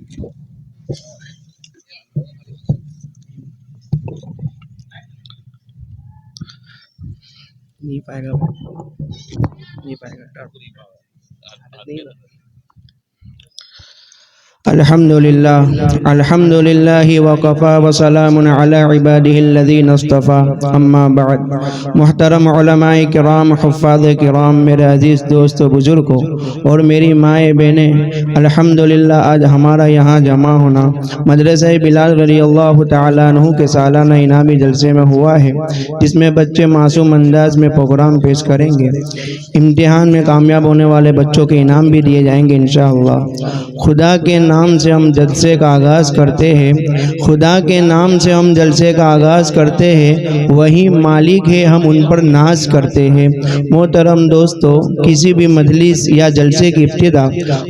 نہیں پائے گا، نہیں پائے گا. الحمد للہ وقفا وسلام علی عباده الذین اصطفا، اما بعد. محترم علماء کرام، حفاظ کرام، میرے عزیز دوست و بزرگوں اور میری مائیں بہنیں، الحمدللہ آج ہمارا یہاں جمع ہونا مدرسہ بلال رضی اللہ تعالیٰ عنہ کے سالانہ انعامی جلسے میں ہوا ہے، جس میں بچے معصوم انداز میں پروگرام پیش کریں گے. امتحان میں کامیاب ہونے والے بچوں کے انعام بھی دیے جائیں گے انشاءاللہ. خدا کے نام سے ہم جلسے کا آغاز کرتے ہیں، خدا کے نام سے ہم جلسے کا آغاز کرتے ہیں، وہی مالک ہے، ہم ان پر ناز کرتے ہیں. محترم دوستو، کسی بھی مجلس یا جلسے کی ابتدا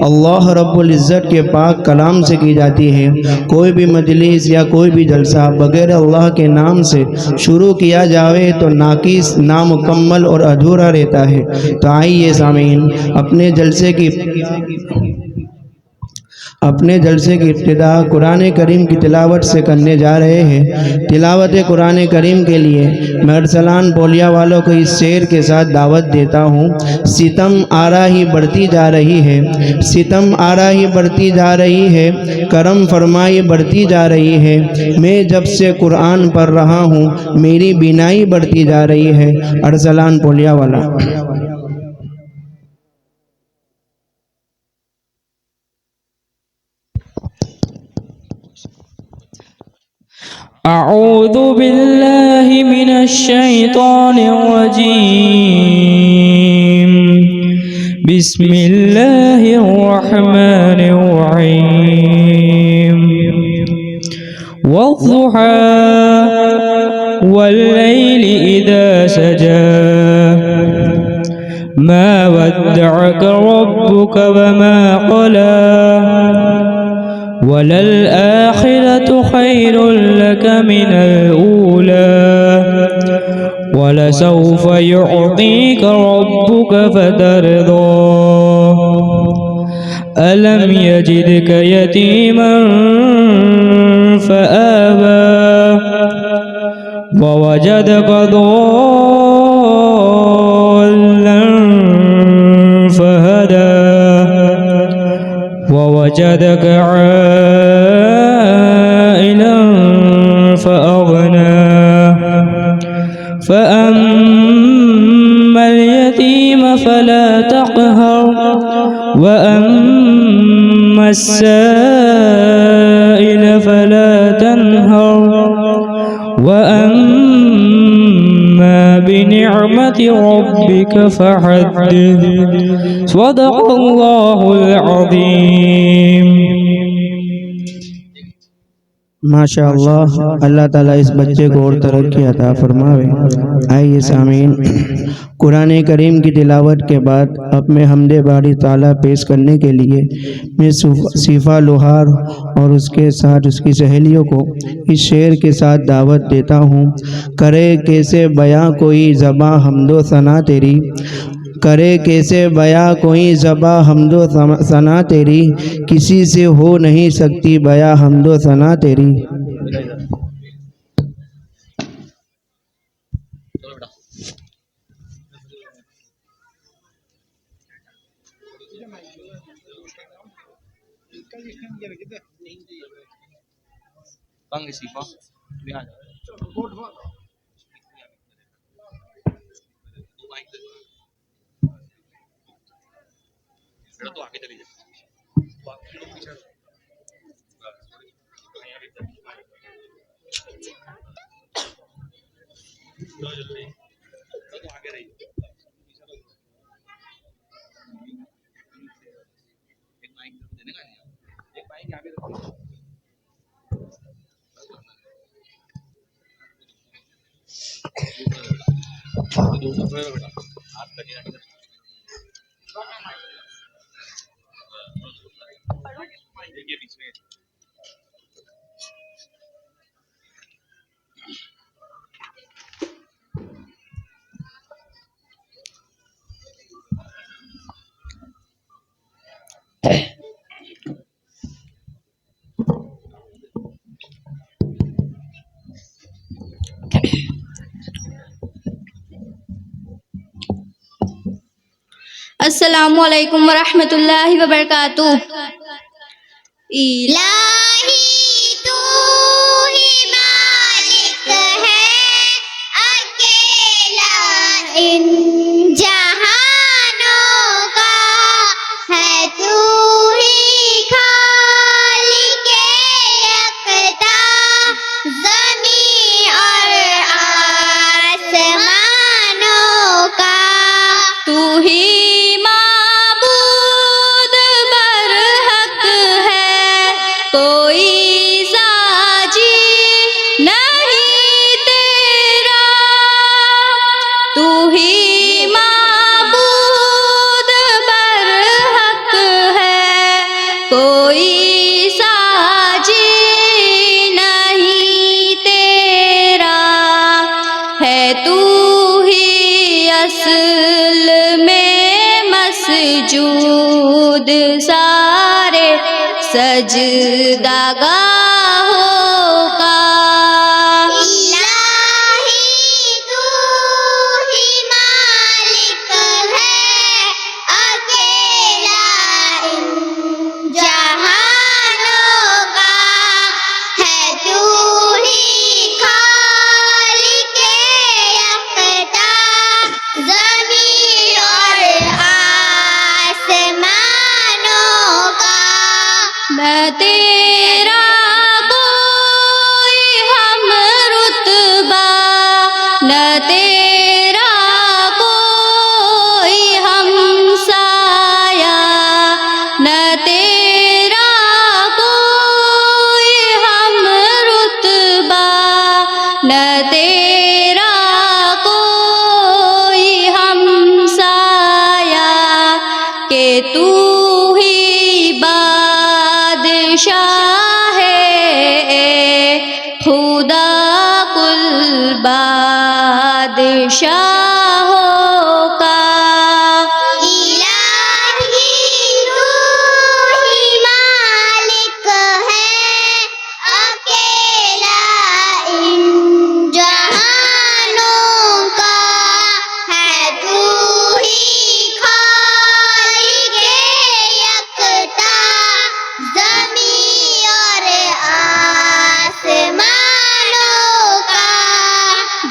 اللہ رب العزت کے پاک کلام سے کی جاتی ہے. کوئی بھی مجلس یا کوئی بھی جلسہ بغیر اللہ کے نام سے شروع کیا جاوے تو ناقص، نامکمل اور ادھورا رہتا ہے. تو آئیے سامعین، اپنے جلسے کی ابتدا قرآن کریم کی تلاوت سے کرنے جا رہے ہیں. تلاوت قرآن کریم کے لیے میں ارسلان پولیا والوں کو اس شعر کے ساتھ دعوت دیتا ہوں. ستم آراہی بڑھتی جا رہی ہے، ستم آراہی بڑھتی جا رہی ہے، کرم فرمائی بڑھتی جا رہی ہے. میں جب سے قرآن پڑھ رہا ہوں میری بینائی بڑھتی جا رہی ہے. ارسلان پولیا والا. أعوذ بالله من الشيطان الرجيم. بسم الله الرحمن الرحيم. والضحى والليل إذا سجى ما ودعك ربك وما قلى وللآخرة خير لك من الأولى ولسوف يعطيك ربك فترضى ألم يجدك يتيما فآوى ووجدك ضالا فهدى ووجدك عائلا فأغنى فأما اليتيم فلا تقهر وأما السائل فلا تنهر وأما بنعمة ربك فحدث. صدق الله العظيم. ماشاءاللہ، اللہ تعالیٰ اس بچے کو اور ترقی عطا فرماوے. آئیے سامعین، قرآن کریم کی تلاوت کے بعد اپنے حمد باری تعالیٰ پیش کرنے کے لیے میں صفا لوہار اور اس کے ساتھ اس کی سہیلیوں کو اس شعر کے ساتھ دعوت دیتا ہوں. کرے کیسے بیاں کوئی زباں حمد و ثنا تیری، کرے کیسے بیاں کوئی زباں حمد و ثنا تیری، کسی سے ہو نہیں سکتی بیاں حمد و ثنا تیری. السلام علیکم ورحمۃ اللہ وبرکاتہ. الہی تو ہی مالک ہے اکیلا ان جہانوں کا ہے تو ہی خالق یکتا زمین اور آسمانوں کا تو ہی معبود برحق ہے کوئی ساجی نہیں تیرا. تو ہی معبود برحق ہے کوئی ساجی نہیں تیرا. ہے تو ہی اصل میں مسجود سارے سجدہ گاہوں کا. الہی تو ہی مالک ہے اکیلا ان جہانوں کا ہے تو ہی خالق یکتا زمین اور آسمانوں کا. میں تیرا کوئی ہم رتبہ نہ تیرا کوئی ہم سایہ نہ تیرا کوئی ہم رتبہ نہ تیرا کوئی ہم سایہ کہ تو ہی بادشاہ ہے خدا کل بادشاہوں کا. الہی تو ہی مالک ہے اکیلا ان جہانوں کا ہے تو ہی خالق یکتا زمین اور آسمانوں کا.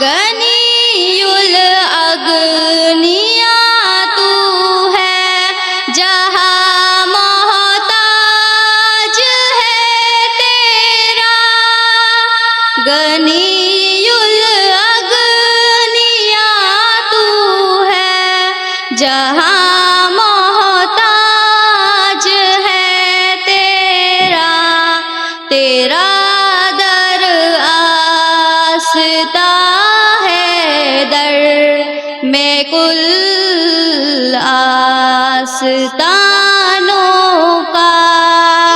غنی الاغنیاء تو ہے جہاں محتاج ہے تیرا. غنی الاغنیاء تو ہے جہاں محتاج ہے تیرا. تیرا در آستا ہے در میں کل آستانوں کا.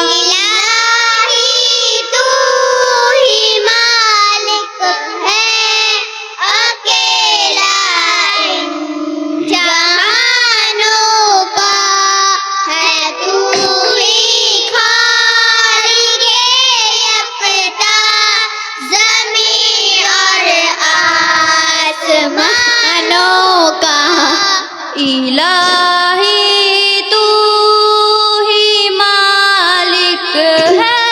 الہی تو ہی مالک ہے اکیلا ان جہانوں کا ہے تو ہی خالق یکتا زمین اور آسمانوں کا. الہی تو ہی مالک ہے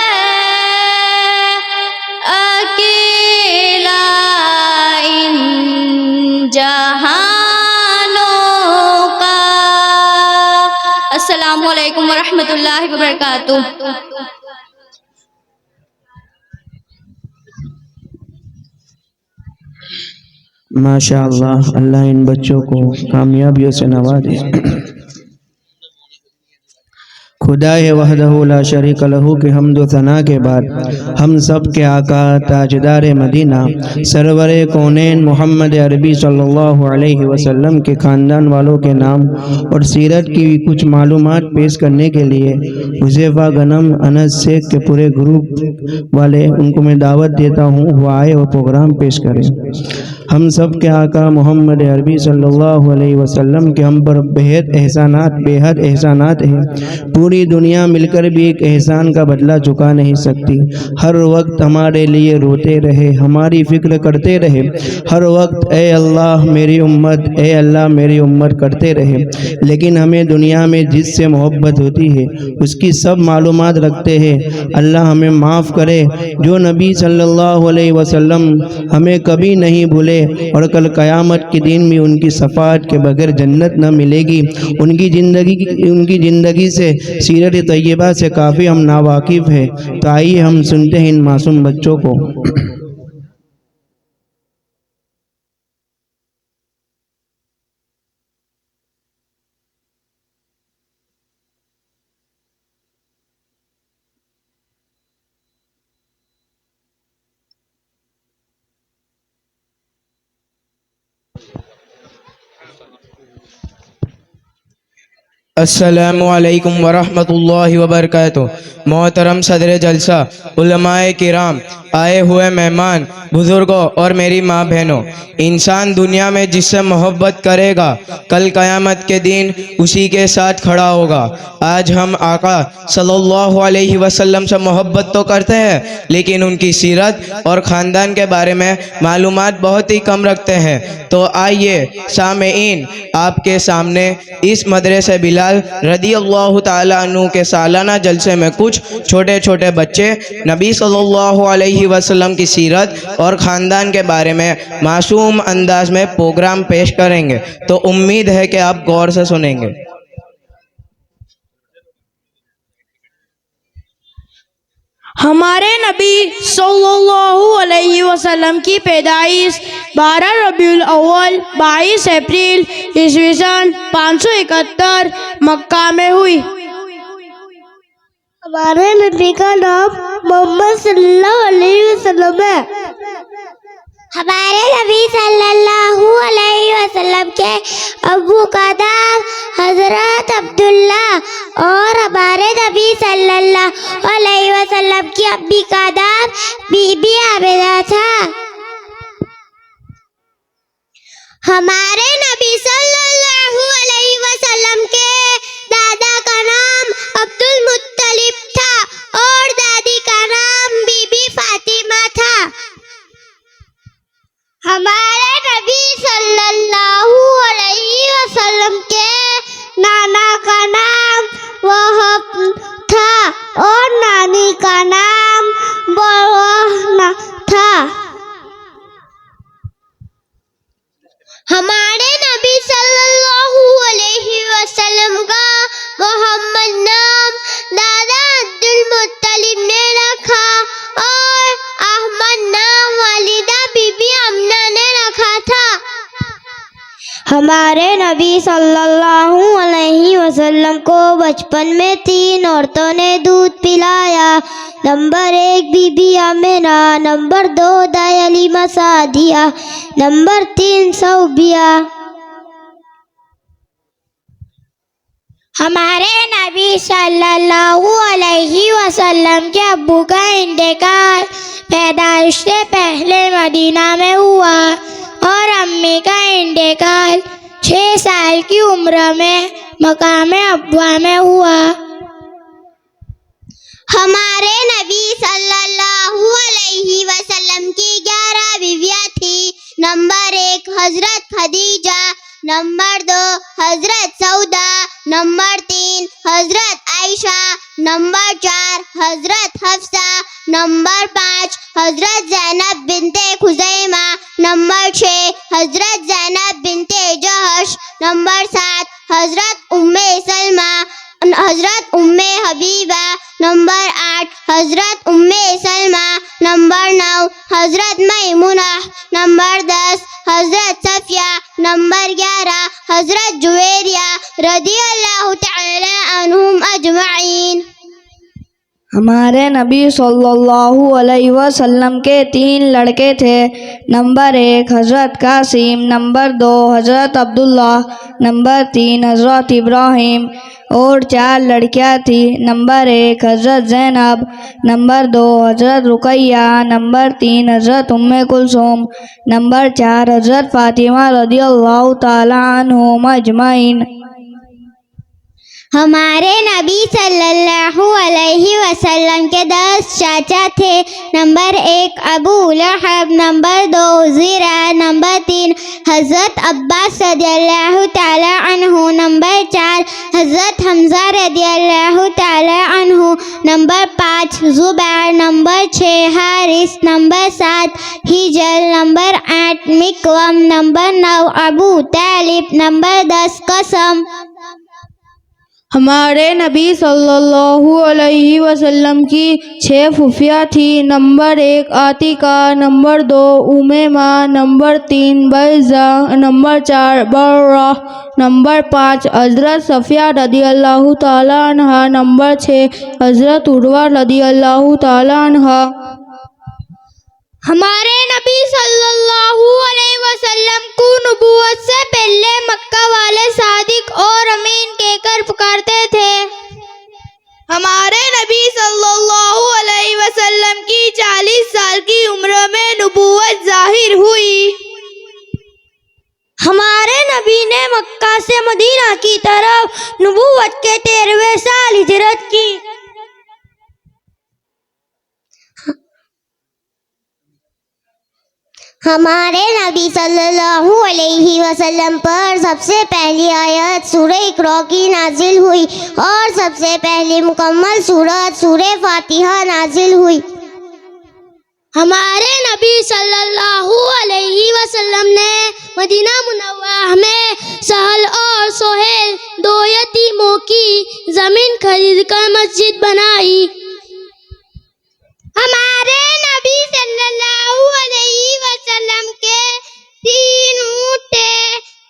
اکیلا ان جہانوں کا. السلام علیکم ورحمۃ اللہ وبرکاتہ. ماشاء اللہ، اللہ ان بچوں کو کامیابیوں سے نوازے. خدا وحدہ لا شریک لہو کے حمد و ثنا کے بعد ہم سب کے آقا تاجدار مدینہ سرور کونین محمد عربی صلی اللہ علیہ وسلم کے خاندان والوں کے نام اور سیرت کی کچھ معلومات پیش کرنے کے لیے حذیفہ غنم انس شیخ کے پورے گروپ والے ان کو میں دعوت دیتا ہوں وہ آئے اور پروگرام پیش کریں. ہم سب کے آقا محمد عربی صلی اللہ علیہ وسلم کے ہم پر بے حد احسانات ہیں. پوری پوری دنیا مل کر بھی ایک احسان کا بدلہ چکا نہیں سکتی۔ ہر وقت ہمارے لیے روتے رہے، ہماری فکر کرتے رہے، ہر وقت اے اللہ میری امت، اے اللہ میری امت کرتے رہے، لیکن ہمیں دنیا میں جس سے محبت ہوتی ہے اس کی سب معلومات رکھتے ہیں۔ اللہ ہمیں معاف کرے۔ جو نبی صلی اللہ علیہ وسلم ہمیں کبھی نہیں بھولے اور کل قیامت کے دن بھی ان کی شفاعت کے بغیر جنت نہ ملے گی، ان کی زندگی سے، سیرت طیبہ سے کافی ہم ناواقف ہیں۔ تو آئیے ہم سنتے ہیں ان معصوم بچوں کو۔ السلام علیکم ورحمۃ اللہ وبرکاتہ۔ محترم صدر جلسہ، علماء کرام، آئے ہوئے مہمان، بزرگوں اور میری ماں بہنوں، انسان دنیا میں جس سے محبت کرے گا کل قیامت کے دن اسی کے ساتھ کھڑا ہوگا۔ آج ہم آقا صلی اللہ علیہ وسلم سے محبت تو کرتے ہیں لیکن ان کی سیرت اور خاندان کے بارے میں معلومات بہت ہی کم رکھتے ہیں۔ تو آئیے سامعین، آپ کے سامنے اس مدرسہ بلال رضی اللہ تعالیٰ عنہ کے سالانہ جلسے میں کچھ چھوٹے چھوٹے بچے نبی صلی اللہ علیہ وسلم کی سیرت اور خاندان کے بارے میں معصوم انداز میں پروگرام پیش کریں گے، تو امید ہے کہ آپ غور سے سنیں گے۔ ہمارے نبی صلی اللہ علیہ وسلم کی پیدائش 12 ربیع الاول 22 اپریل عیسوی سن 571 مکہ میں ہوئی۔ ہمارے نبی کا نام محمد صلی اللہ علیہ وسلم ہے۔ ہمارے نبی صلی اللہ علیہ وسلم کے ابو کا نام حضرت عبداللہ اور ہمارے نبی صلی اللہ علیہ وسلم کی امی کا نام بی بی آمنہ تھا۔ ہمارے نبی صلی اللہ علیہ وسلم کے دادا کا نام عبد المطلب تھا اور دادی کا نام بی بی فاطمہ تھا۔ ہمارے نبی صلی اللہ علیہ وسلم کے نانا کا نام وہب تھا اور نانی کا نام بروہ تھا۔ ہمارے نبی صلی اللہ علیہ وسلم کا محمد نام دادا عبد المطلب نے رکھا اور احمد نام والدہ بی بی آمنہ نے رکھا تھا۔ ہمارے نبی صلی اللہ علیہ وسلم کو بچپن میں 3 عورتوں نے دودھ پلایا۔ Number 1 be be Amna, number 2 دائی حلیمہ سعدیہ، نمبر 3 صوبیہ۔ ہمارے نبی صلی اللہ علیہ وسلم کے ابو کا انتقال پیدائش سے پہلے مدینہ میں ہوا اور امی کا انتقال 6 سال کی عمر میں مقام ابوا میں ہوا۔ ہمارے نبی صلی اللہ علیہ وسلم کی 11 بیویاں تھی۔ نمبر 1 حضرت خدیجہ، نمبر 2 حضرت سودا، نمبر 3 حضرت عائشہ، نمبر 4 حضرت حفصہ، نمبر 5 حضرت زینب بنت خزیمہ، نمبر 6 حضرت زینب بنت جہش، نمبر 7 حضرت سلمہ، حضرت حبیبہ، نمبر 8 حضرت سلمہ، نمبر 9 حضرت میمونہ، نمبر 10 حضرت صفیہ، نمبر 11 حضرت جویریہ رضی اللہ تعالی عنہم اجمعین۔ ہمارے نبی صلی اللہ علیہ وسلم کے 3 لڑکے تھے۔ نمبر 1 حضرت قاسم، نمبر 2 حضرت عبداللہ، نمبر 3 حضرت ابراہیم، اور 4 لڑکیاں تھیں۔ نمبر 1 حضرت زینب، نمبر 2 حضرت رقیہ، نمبر 3 حضرت کلثوم، نمبر 4 حضرت فاطمہ رضی اللہ تعالی عنہم اجمعین۔ ہمارے نبی صلی اللہ علیہ وسلم کے 10 چاچا تھے. نمبر 1 ابو لہب، نمبر 2 زیرہ، نمبر 3 حضرت عباس رضی اللہ تعالی عنہ، نمبر 4 حضرت حمزہ رضی اللہ تعالی عنہ، number 5 Zubair, number 6 Haris, number 7 Hajl, number 8 Muqawwim, number 9 Abu Talib, number 10 قسم. ہمارے نبی صلی اللہ علیہ وسلم کی 6 پھوپھیاں تھیں. Number 1 Atiqa, number 2 Umaima, number 3 Baiza, number 4 Barrah, number 5 Hazrat Safia رضی اللہ تعالی عنہا، نمبر 6 حضرت عروہ رضی اللہ تعالی عنہا. ہمارے نبی صلی اللہ علیہ وسلم کو نبوت سے پہلے مکہ والے صادق اور امین کہہ کر پکارتے تھے. ہمارے نبی صلی اللہ علیہ وسلم کی 40 سال کی عمر میں نبوت ظاہر ہوئی. ہمارے نبی نے مکہ سے مدینہ کی طرف نبوت کے 13ویں سال ہجرت کی. ہمارے نبی صلی اللہ علیہ وسلم پر سب سے پہلی آیت سورہ اقرا کی نازل ہوئی اور سب سے پہلی مکمل سورت سورہ فاتحہ نازل ہوئی. ہمارے نبی صلی اللہ علیہ وسلم نے مدینہ منورہ میں سہل اور سہیل 2 یتیموں کی زمین خرید کر مسجد بنائی. ہمارے نبی صلی اللہ علیہ وسلم کے 3 اونٹ تھے.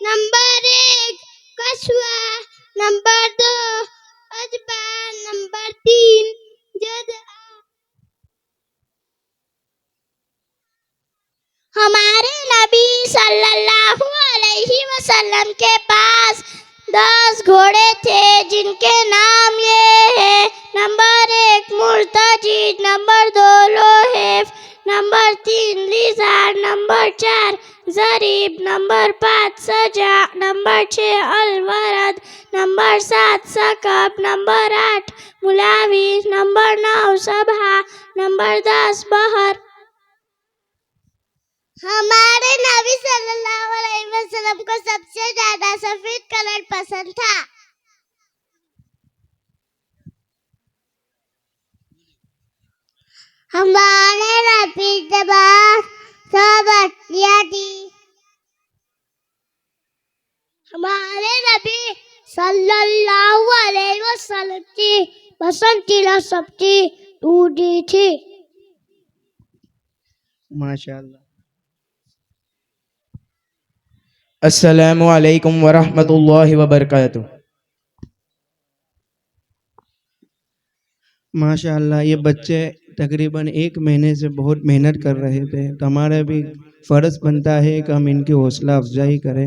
Number 1 Qaswa, number 2 Ajba, number 3 Jada. ہمارے نبی صلی اللہ علیہ وسلم کے پاس 10 گھوڑے تھے جن کے نام یہ ہیں: number 1 Murtajiz, number 2 Luhaif, number 3 Lizaz, number 4 Zarib, number 5 سجع، number 6 Alward, number 7 Saqb, number 8 Mulawih, number 9 Subha, number 10 Bahr. ہمارے نبی صلی اللہ علیہ وسلم کو سب سے زیادہ سفید کلر پسند تھا. ہمارے نبی کے پاس 100 بکریاں تھی. ہمارے نبی صلی اللہ علیہ وسلم کی پسندیدہ سبزی دودھی تھی. ماشاء اللہ. السلام علیکم ورحمۃ اللہ وبرکاتہ. ماشاء اللہ. یہ بچے تقریباً 1 مہینے سے بہت محنت کر رہے تھے، تو ہمارا بھی فرض بنتا ہے کہ ہم ان کی حوصلہ افزائی کریں.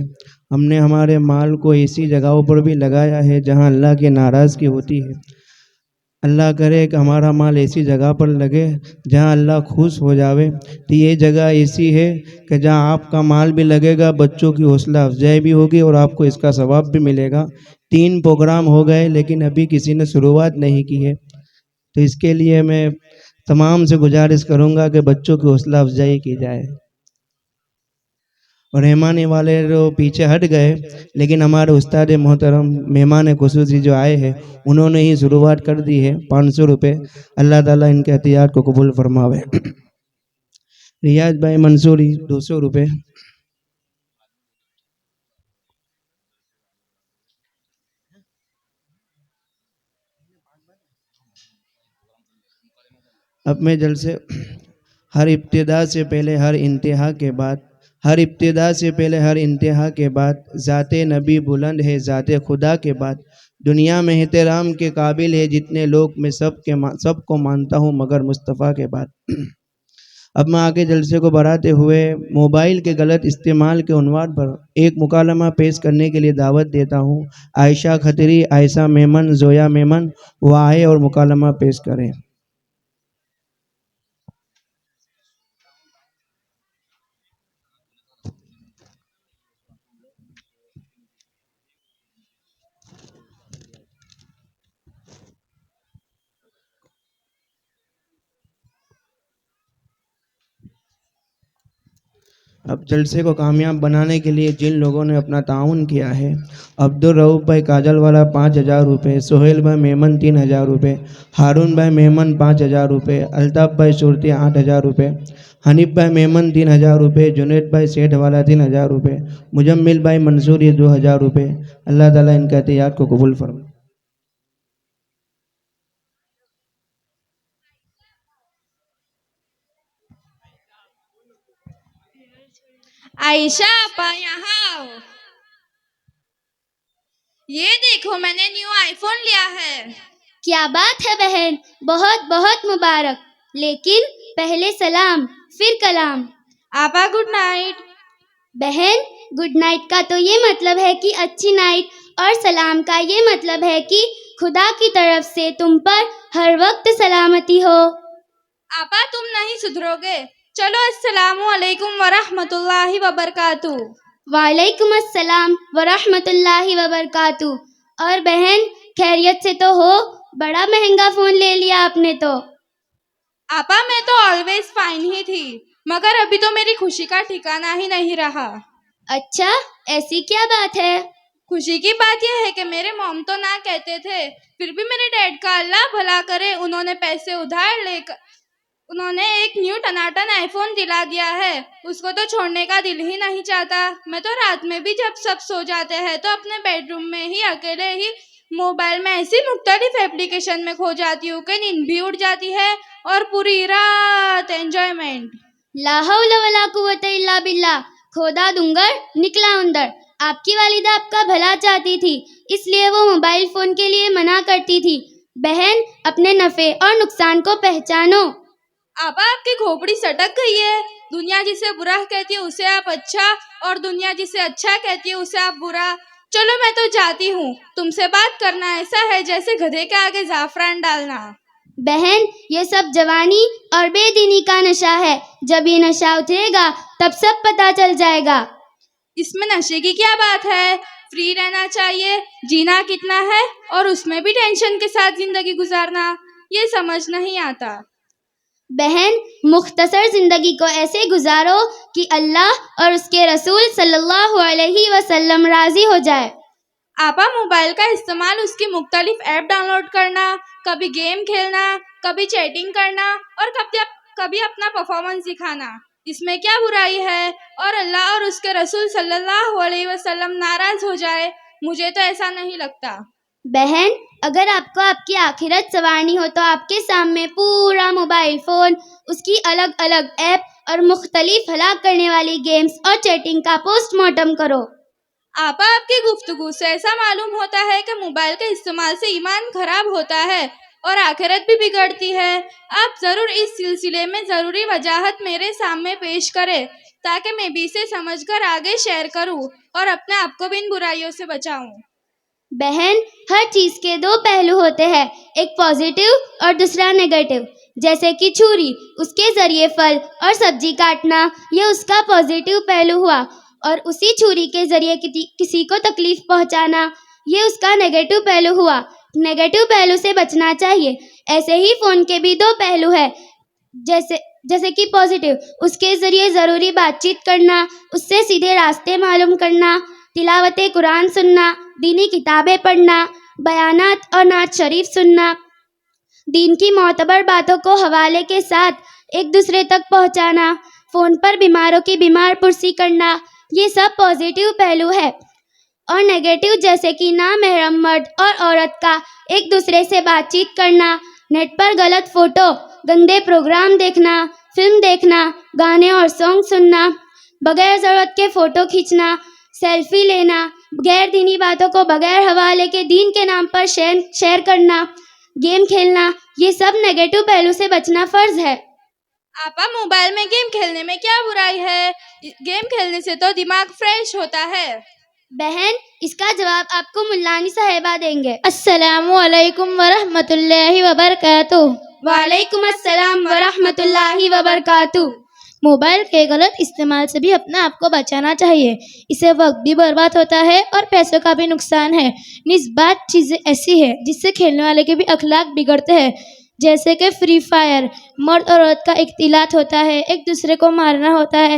ہم نے ہمارے مال کو ایسی جگہوں پر بھی لگایا ہے جہاں اللہ کی ناراضگی ہوتی ہے. اللہ کرے کہ ہمارا مال ایسی جگہ پر لگے جہاں اللہ خوش ہو جاوے. تو یہ جگہ ایسی ہے کہ جہاں آپ کا مال بھی لگے گا، بچوں کی حوصلہ افزائی بھی ہوگی اور آپ کو اس کا ثواب بھی ملے گا. 3 پروگرام ہو گئے لیکن ابھی کسی نے شروعات نہیں کی ہے، تو اس کے لیے میں تمام سے گزارش کروں گا کہ بچوں کی حوصلہ افزائی کی جائے. اور رحمانی والے جو پیچھے ہٹ گئے، لیکن ہمارے استاد محترم مہمان خصوصی جو آئے ہیں انہوں نے ہی شروعات کر دی ہے. 500 روپے. اللہ تعالیٰ ان کے عطیات کو قبول فرماوے. ریاض بھائی منصوری 200 روپے. اب میں جلسے ہر ابتدا سے پہلے ہر انتہا کے بعد، ہر ابتدا سے پہلے ہر انتہا کے بعد، ذات نبی بلند ہے ذات خدا کے بعد. دنیا میں احترام کے قابل ہے جتنے لوگ، میں سب کو مانتا ہوں مگر مصطفیٰ کے بعد. اب میں آگے جلسے کو بڑھاتے ہوئے موبائل کے غلط استعمال کے عنوان پر ایک مکالمہ پیش کرنے کے لیے دعوت دیتا ہوں. عائشہ کھتری، عائشہ میمن، زویا میمن وہ آئے اور مکالمہ پیش کریں. اب جلسے کو کامیاب بنانے کے لیے جن لوگوں نے اپنا تعاون کیا ہے، عبدالرؤف بھائی کاجل والا 5,000 روپے، سہیل بھائی میمن 3,000 روپے، ہارون بھائی میمن 5,000 روپے، الطاف بھائی صورتی 8,000 روپے، حنیف بھائی میمن 3,000 روپے، جنید بھائی سیٹھ والا 3,000 روپے، مجمل بھائی منصوری 2,000 روپے۔ اللہ تعالیٰ ان کا عطیات کو قبول فرمائے۔ عائشہ آپا یہاں آؤ، یہ دیکھو میں نے نیو آئی فون لیا ہے۔ کیا بات ہے بہن، بہت بہت مبارک، لیکن پہلے سلام پھر کلام۔ آپا گڈ نائٹ۔ بہن، گڈ نائٹ کا تو یہ مطلب ہے کہ اچھی نائٹ، اور سلام کا یہ مطلب ہے کہ خدا کی طرف سے تم پر ہر وقت سلامتی ہو۔ آپا تم نہیں سدھرو گے، چلو السلام علیکم ورحمۃ اللہ وبرکاتہ۔ وعلیکم السلام ورحمۃ اللہ وبرکاتہ۔ اور بہن خیریت سے تو ہو؟ بڑا مہنگا فون لے لیا آپ نے تو۔ آپا میں تو آلویز فائن ہی تھی، مگر ابھی تو میری خوشی کا ٹھکانہ ہی نہیں رہا۔ اچھا، ایسی کیا بات ہے؟ خوشی کی بات یہ ہے کہ میرے موم تو نہ کہتے تھے، پھر بھی میرے ڈیڈ کا اللہ بھلا کرے، انہوں نے پیسے ادھار لے کر انہوں نے ایک نیو ٹناٹن آئی فون دلا دیا ہے۔ اس کو تو چھوڑنے کا دل ہی نہیں چاہتا۔ میں تو رات میں بھی جب سب سو جاتے ہیں تو اپنے بیڈ روم میں ہی اکیلے ہی موبائل میں ایسی مختلف اپلیکیشن میں کھو جاتی ہوں کہ نیند بھی اڑ جاتی ہے اور پوری رات انجوائمنٹ۔ لا حول ولا قوت الا باللہ۔ کھودا دنگر نکلا اندر۔ آپ کی والدہ آپ کا بھلا چاہتی تھی، اس لیے وہ موبائل فون کے لیے منع کرتی تھی۔ بہن، اپنے نفع اور نقصان کو پہچانو۔ آپا آپ کی کھوپڑی سٹک گئی ہے۔ دنیا جسے برا کہتی ہے اسے آپ اچھا، اور دنیا جسے اچھا کہتی ہے اسے آپ برا۔ چلو میں تو جاتی ہوں، تم سے بات کرنا ایسا ہے جیسے گدھے کے آگے زعفران ڈالنا۔ بہن، یہ سب جوانی اور بے دینی کا نشہ ہے، جب یہ نشہ اترے گا تب سب پتہ چل جائے گا۔ اس میں نشے کی کیا بات ہے؟ فری رہنا چاہیے، جینا کتنا ہے، اور اس میں بھی ٹینشن کے ساتھ زندگی گزارنا، یہ سمجھ نہیں آتا۔ بہن، مختصر زندگی کو ایسے گزارو کہ اللہ اور اس کے رسول صلی اللہ علیہ وسلم راضی ہو جائے۔ آپا موبائل کا استعمال اس کی مختلف ایپ ڈاؤن لوڈ کرنا، کبھی گیم کھیلنا، کبھی چیٹنگ کرنا، اور کبھی اپنا پرفارمنس دکھانا، اس میں کیا برائی ہے؟ اور اللہ اور اس کے رسول صلی اللہ علیہ وسلم ناراض ہو جائے؟ مجھے تو ایسا نہیں لگتا۔ بہن، اگر آپ کو آپ کی آخرت سنوارنی ہو تو آپ کے سامنے پورا موبائل فون، اس کی الگ الگ ایپ اور مختلف ہلاک کرنے والی گیمز اور چیٹنگ کا پوسٹ مارٹم کرو۔ آپا آپ کی گفتگو سے ایسا معلوم ہوتا ہے کہ موبائل کے استعمال سے ایمان خراب ہوتا ہے اور آخرت بھی بگڑتی ہے۔ آپ ضرور اس سلسلے میں ضروری وضاحت میرے سامنے پیش کریں تاکہ میں بھی اسے سمجھ کر آگے شیئر کروں اور اپنے آپ کو بھی ان برائیوں سے بچاؤں۔ بہن، ہر چیز کے دو پہلو ہوتے ہیں، ایک پازیٹیو اور دوسرا نیگیٹو۔ جیسے کہ چھری، اس کے ذریعے پھل اور سبزی کاٹنا، یہ اس کا پازیٹیو پہلو ہوا، اور اسی چھری کے ذریعے کسی کو تکلیف پہنچانا، یہ اس کا نیگیٹو پہلو ہوا۔ نیگیٹو پہلو سے بچنا چاہیے۔ ایسے ہی فون کے بھی دو پہلو ہیں، جیسے کہ پازیٹیو، اس کے ذریعے ضروری بات چیت کرنا، اس سے سیدھے راستے معلوم کرنا، تلاوت قرآن سننا، دینی کتابیں پڑھنا، بیانات اور نعت شریف سننا، دین کی معتبر باتوں کو حوالے کے ساتھ ایک دوسرے تک پہنچانا، فون پر بیماروں کی بیمار پرسی کرنا، یہ سب پازیٹیو پہلو ہے۔ اور نیگیٹو جیسے کہ نامحرم مرد اور عورت کا ایک دوسرے سے بات چیت کرنا، نیٹ پر غلط فوٹو، گندے پروگرام دیکھنا، فلم دیکھنا، گانے اور سانگ سننا، بغیر ضرورت کے فوٹو کھینچنا، سیلفی لینا، غیر دینی باتوں کو بغیر حوالے کے دین کے نام پر شیئر کرنا، گیم کھیلنا، یہ سب نیگیٹو پہلو سے بچنا فرض ہے۔ آپا موبائل میں گیم کھیلنے میں کیا برائی ہے؟ گیم کھیلنے سے تو دماغ فریش ہوتا ہے۔ بہن، اس کا جواب آپ کو ملانی صاحبہ دیں گے۔ السلام علیکم ورحمۃ اللہ وبرکاتہ۔ وعلیکم السلام ورحمۃ اللہ وبرکاتہ۔ موبائل کے غلط استعمال سے بھی اپنے آپ کو بچانا چاہیے، اسے وقت بھی برباد ہوتا ہے اور پیسوں کا بھی نقصان ہے۔ نیز بات چیزیں ایسی ہے جس سے کھیلنے والے کے بھی اخلاق بگڑتے ہیں، جیسے کہ فری فائر، مرد اور عورت کا اختلاط ہوتا ہے، ایک دوسرے کو مارنا ہوتا ہے۔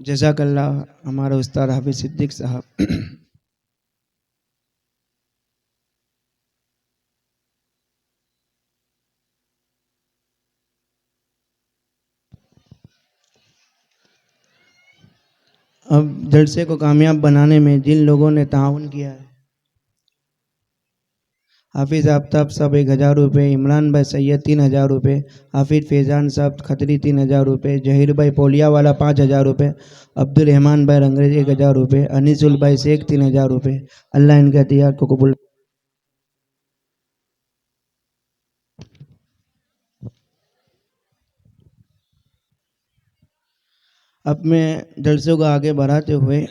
جزاک اللہ ہمارے استاد حافظ صدیق صاحب. اب جلسے کو کامیاب بنانے میں جن لوگوں نے تعاون کیا ہے، حافظ آفتاب صاحب 1000 روپے، عمران بھائی سید 3000 روپے، حافظ فیضان صاحب کھتری 3000 روپے، جہیر بھائی پولیا والا 5000 روپے، عبدالرحمان بھائی رنگریز 1000 روپے، انیس البھائی شیخ 3000 روپے. اللہ ان کے عطیات کو قبول. اب میں جلسوں کو آگے بڑھاتے ہوئے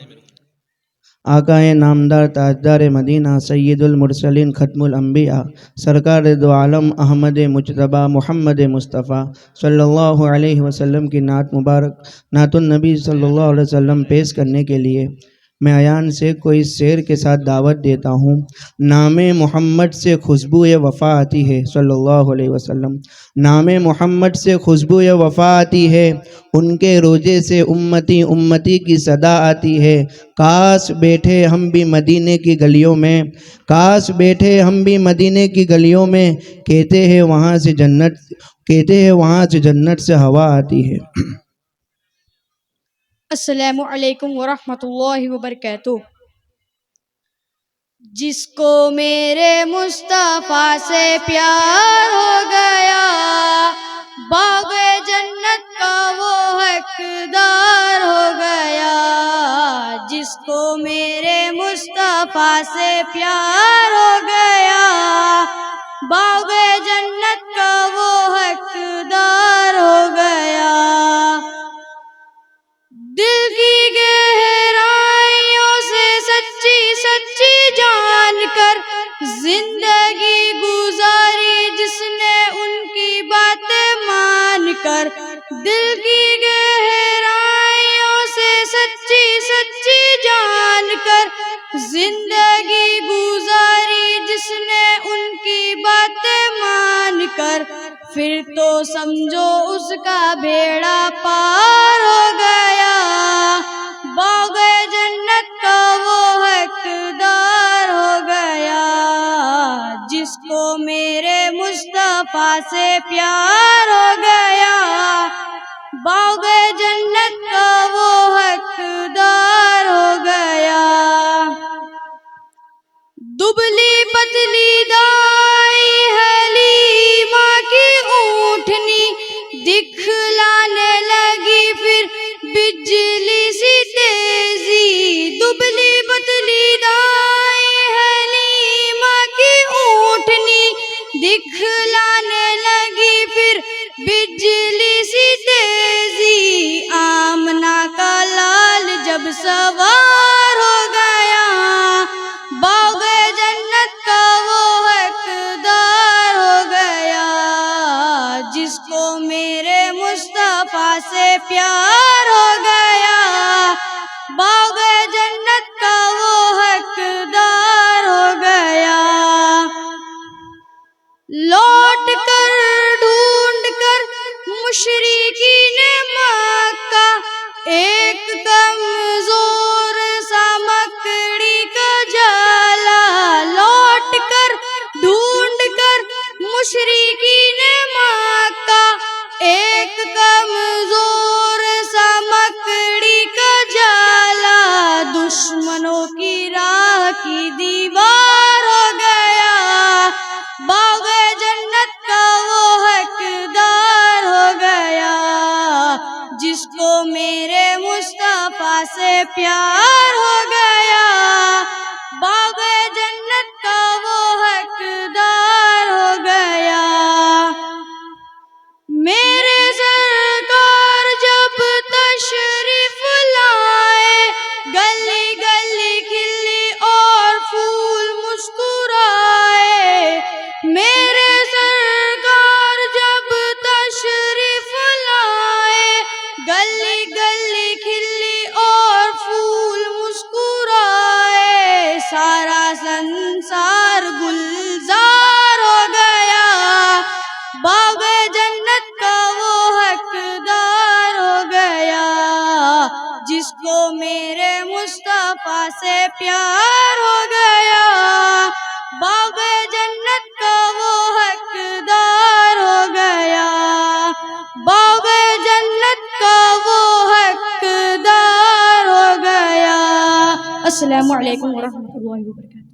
آقا نامدار تاجدار مدینہ سید المرسلین ختم الانبیاء سرکار دو عالم احمد مجتبیٰ محمد مصطفیٰ صلی اللہ علیہ وسلم کی نعت مبارک نعت النبی صلی اللہ علیہ وسلم پیش کرنے کے لیے میں عیان سے کوئی شعر کے ساتھ دعوت دیتا ہوں. نام محمد سے خوشبو وفا آتی ہے صلی اللہ علیہ وسلم. نام محمد سے خوشبو وفا آتی ہے، ان کے روزے سے امتی امتی کی صدا آتی ہے. کاش بیٹھے ہم بھی مدینے کی گلیوں میں، کاش بیٹھے ہم بھی مدینے کی گلیوں میں، کہتے ہیں وہاں سے جنت، کہتے ہیں وہاں سے جنت سے ہوا آتی ہے. السلام علیکم ورحمۃ اللہ وبرکاتہ. جس کو میرے مصطفیٰ سے پیار ہو گیا، باغ جنت کا وہ حقدار ہو گیا. جس کو میرے مصطفیٰ سے پیار ہو گیا، باغ جنت کا وہ حقدار ہو گیا. دل کی گہرائیوں سے سچی سچی جان کر زندگی گزاری جس نے ان کی باتیں مان کر. دل کی گہرائیوں سے سچی سچی جان کر زندگی گزاری جس نے ان کی باتیں مان کر. پھر تو سمجھو اس کا بیڑا پار ہو گیا، باغ جنت کا وہ حقدار ہو گیا. جس کو میرے مصطفیٰ سے پیار ہو گیا، باغ جنت کا وہ حقدار ہو گیا. دبلی پتلی دائی حلیمہ کی اونٹنی دکھلانے لگی پھر بجلی سی تیزی. دبلی پتلی دائی حلیمہ کی اونٹنی دکھلانے لگی پھر بجلی سی تیزی. آمنہ کا لال جب سوار ہو گیا، باغ جنت کا وہ حقدار ہو گیا. جس کو میرے مصطفیٰ سے پیار ہو گیا، باغ جنت کا وہ حقدار ہو گیا. لوٹ کر ڈھونڈ کر مشرکین مکہ ایک کمزور سا مکڑی کا جالا. لوٹ کر ڈھونڈ کر مشرکین مکہ ایک کمزور سا مکڑی کا جالا. دشمنوں کی راہ کی دیوار ہو گیا، باغ جنت کا وہ حقدار ہو گیا. جس کو میرے مصطفیٰ سے پیار ہو گیا، باغ جنت کا وہ حقدار ہو گیا. میرے سرکار جب تشریف لائے، گلی گلی کھلی اور پھول مسکرائے. میرے سرکار جب تشریف لائے، گلی گلی کھلی اور پھول سے پیار ہو گیا، باغ جنت کا وہ حقدار ہو گیا، باغ جنت کا وہ حقدار ہو گیا۔ السلام علیکم ورحمۃ اللہ وبرکاتہ۔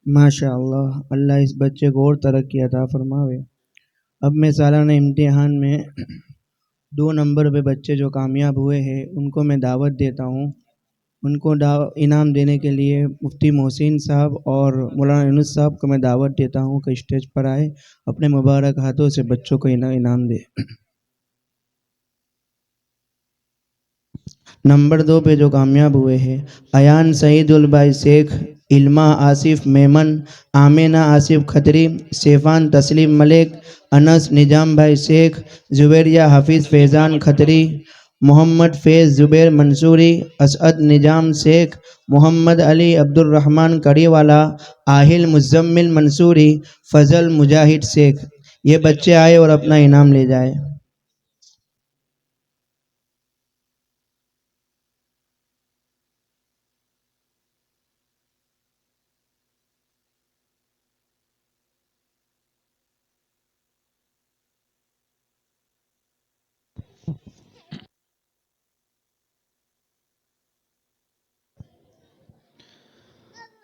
ماشاء اللہ، اللہ اس بچے کو اور ترقی عطا فرماوے۔ اب میں سالانہ امتحان میں 2 نمبر پہ بچے جو کامیاب ہوئے ہیں ان کو میں دعوت دیتا ہوں۔ ان کو انعام دینے کے لیے مفتی محسن صاحب اور مولانا یونس صاحب کو میں دعوت دیتا ہوں کہ اسٹیج پر آئے، اپنے مبارک ہاتھوں سے بچوں کو انعام دے۔ نمبر 2 پہ جو کامیاب ہوئے ہیں ایان سعید البائی شیخ، علمہ آصف میمن، آمینہ آصف کھتری، سیفان تسلیم ملک، انس نظام بھائی شیخ، زبیریہ حفیظ فیضان کھتری، محمد فیض زبیر منصوری، اسعد نظام شیخ، محمد علی عبد الرحمن کڑی والا، آہل مزمل منصوری، فضل مجاہد شیخ۔ یہ بچے آئے اور اپنا انعام لے جائے۔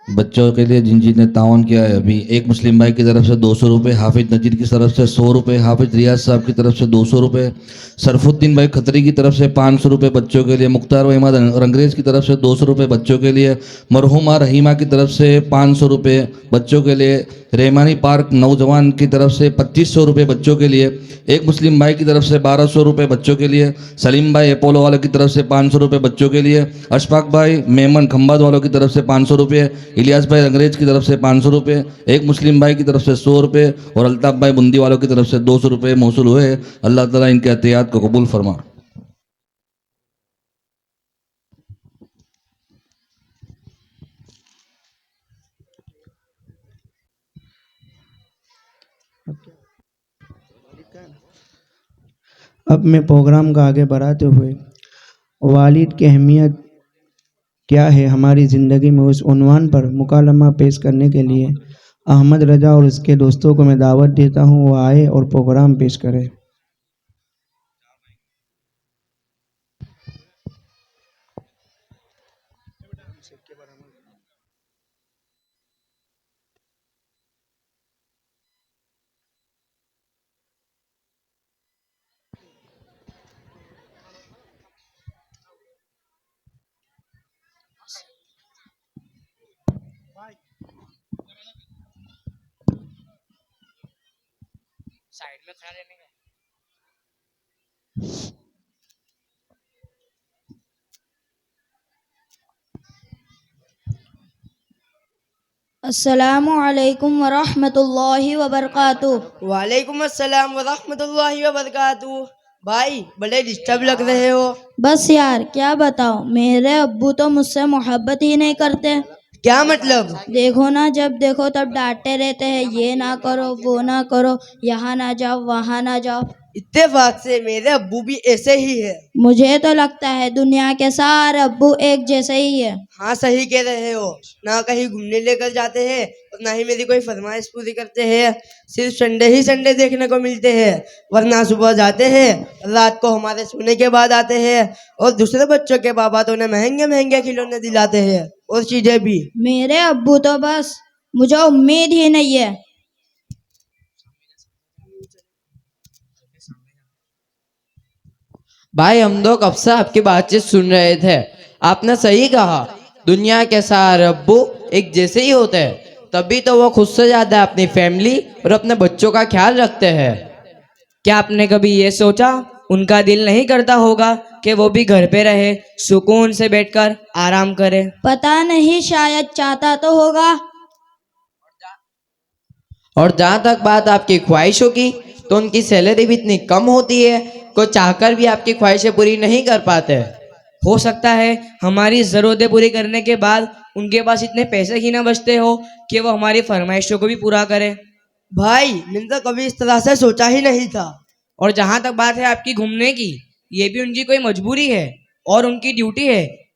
بچوں کے لیے جن نے تعاون کیا ہے، ابھی ایک مسلم بھائی کی طرف سے 200 روپے، حافظ نجید کی طرف سے 100 روپے، حافظ ریاض صاحب کی طرف سے 200 روپے، شرف الدین بھائی کھتری کی طرف سے 500 روپے بچوں کے لیے، مختار احمد رنگریز کی طرف سے 200 روپے بچوں کے لیے، مرحومہ رحیمہ کی طرف سے 500 روپے بچوں کے لیے، رحمانی پارک نوجوان کی طرف سے 2500 روپے بچوں کے لیے، ایک مسلم بھائی کی طرف سے 1200 روپے بچوں کے لیے، سلیم بھائی اپولو والوں کی طرف سے 500 روپے بچوں کے لیے، اشفاق بھائی میمن کھمباد والوں کی طرف سے 500 روپے، الیاس بھائی انگریز کی طرف سے 500 روپے، ایک مسلم بھائی کی طرف سے 100 روپے اور الطاف بھائی بندی والوں کی طرف سے 200 روپے موصول ہوئے۔ اللہ تعالیٰ ان کے عطیات کو قبول فرما۔ اب میں پروگرام کا آگے بڑھاتے ہوئے والد کی اہمیت کیا ہے ہماری زندگی میں اس عنوان پر مکالمہ پیش کرنے کے لیے احمد رضا اور اس کے دوستوں کو میں دعوت دیتا ہوں، وہ آئے اور پروگرام پیش کرے۔ السلام علیکم ورحمۃ اللہ وبرکاتہ۔ وعلیکم السلام ورحمۃ اللہ وبرکاتہ۔ بھائی بڑے ڈسٹرب لگ رہے ہو۔ بس یار کیا بتاؤ، میرے ابو تو مجھ سے محبت ہی نہیں کرتے۔ کیا مطلب؟ دیکھو نا، جب دیکھو تب ڈانٹتے رہتے ہیں، یہ نہ کرو وہ نہ کرو، یہاں نہ جاؤ وہاں نہ جاؤ۔ اتفاق سے میرے ابو بھی ایسے ہی ہے۔ مجھے تو لگتا ہے دنیا کے سارے ابو ایک جیسے ہی ہے۔ ہاں صحیح کہہ رہے ہو، نہ کہیں گھومنے لے کر جاتے ہیں اور نہ ہی میری کوئی فرمائش پوری کرتے ہیں، صرف سنڈے ہی سنڈے دیکھنے کو ملتے ہیں، ورنہ صبح جاتے ہیں، رات کو ہمارے سونے کے بعد آتے ہیں، اور دوسرے بچوں کے بابا تو انہیں مہنگے مہنگے کھلونے دلاتے ہیں اور چیزیں بھی۔ میرے ابو تو بس مجھے امید ہی نہیں ہے۔ بھائی ہم لوگ کب سے آپ کی بات چیت سن رہے تھے، آپ نے صحیح کہا، دنیا کے سارے ابو ایک جیسے ہی ہوتے ہیں، تبھی تو وہ خود سے زیادہ اپنی فیملی اور اپنے بچوں کا خیال رکھتے ہیں۔ کیا آپ نے کبھی یہ سوچا ان کا دل نہیں کرتا ہوگا کہ وہ بھی گھر پہ رہے، سکون سے بیٹھ کر آرام کرے؟ پتہ نہیں، شاید چاہتا تو ہوگا۔ اور جہاں تک بات آپ کی خواہشوں کی، تو ان کی سیلری بھی اتنی کم ہوتی ہے کہ چاہ کر بھی آپ کی خواہشیں پوری نہیں کر پاتے۔ ہو سکتا ہے ہماری ضرورتیں پوری کرنے کے بعد ان کے پاس اتنے پیسے ہی نہ بچتے ہو کہ وہ ہماری فرمائشوں کو بھی پورا کرے۔ بھائی میں نے تو کبھی اس طرح سے سوچا ہی نہیں تھا۔ اور جہاں تک بات ہے آپ کی گھومنے کی، یہ بھی ان کی کوئی مجبوری ہے اور ان کی ڈیوٹی ہے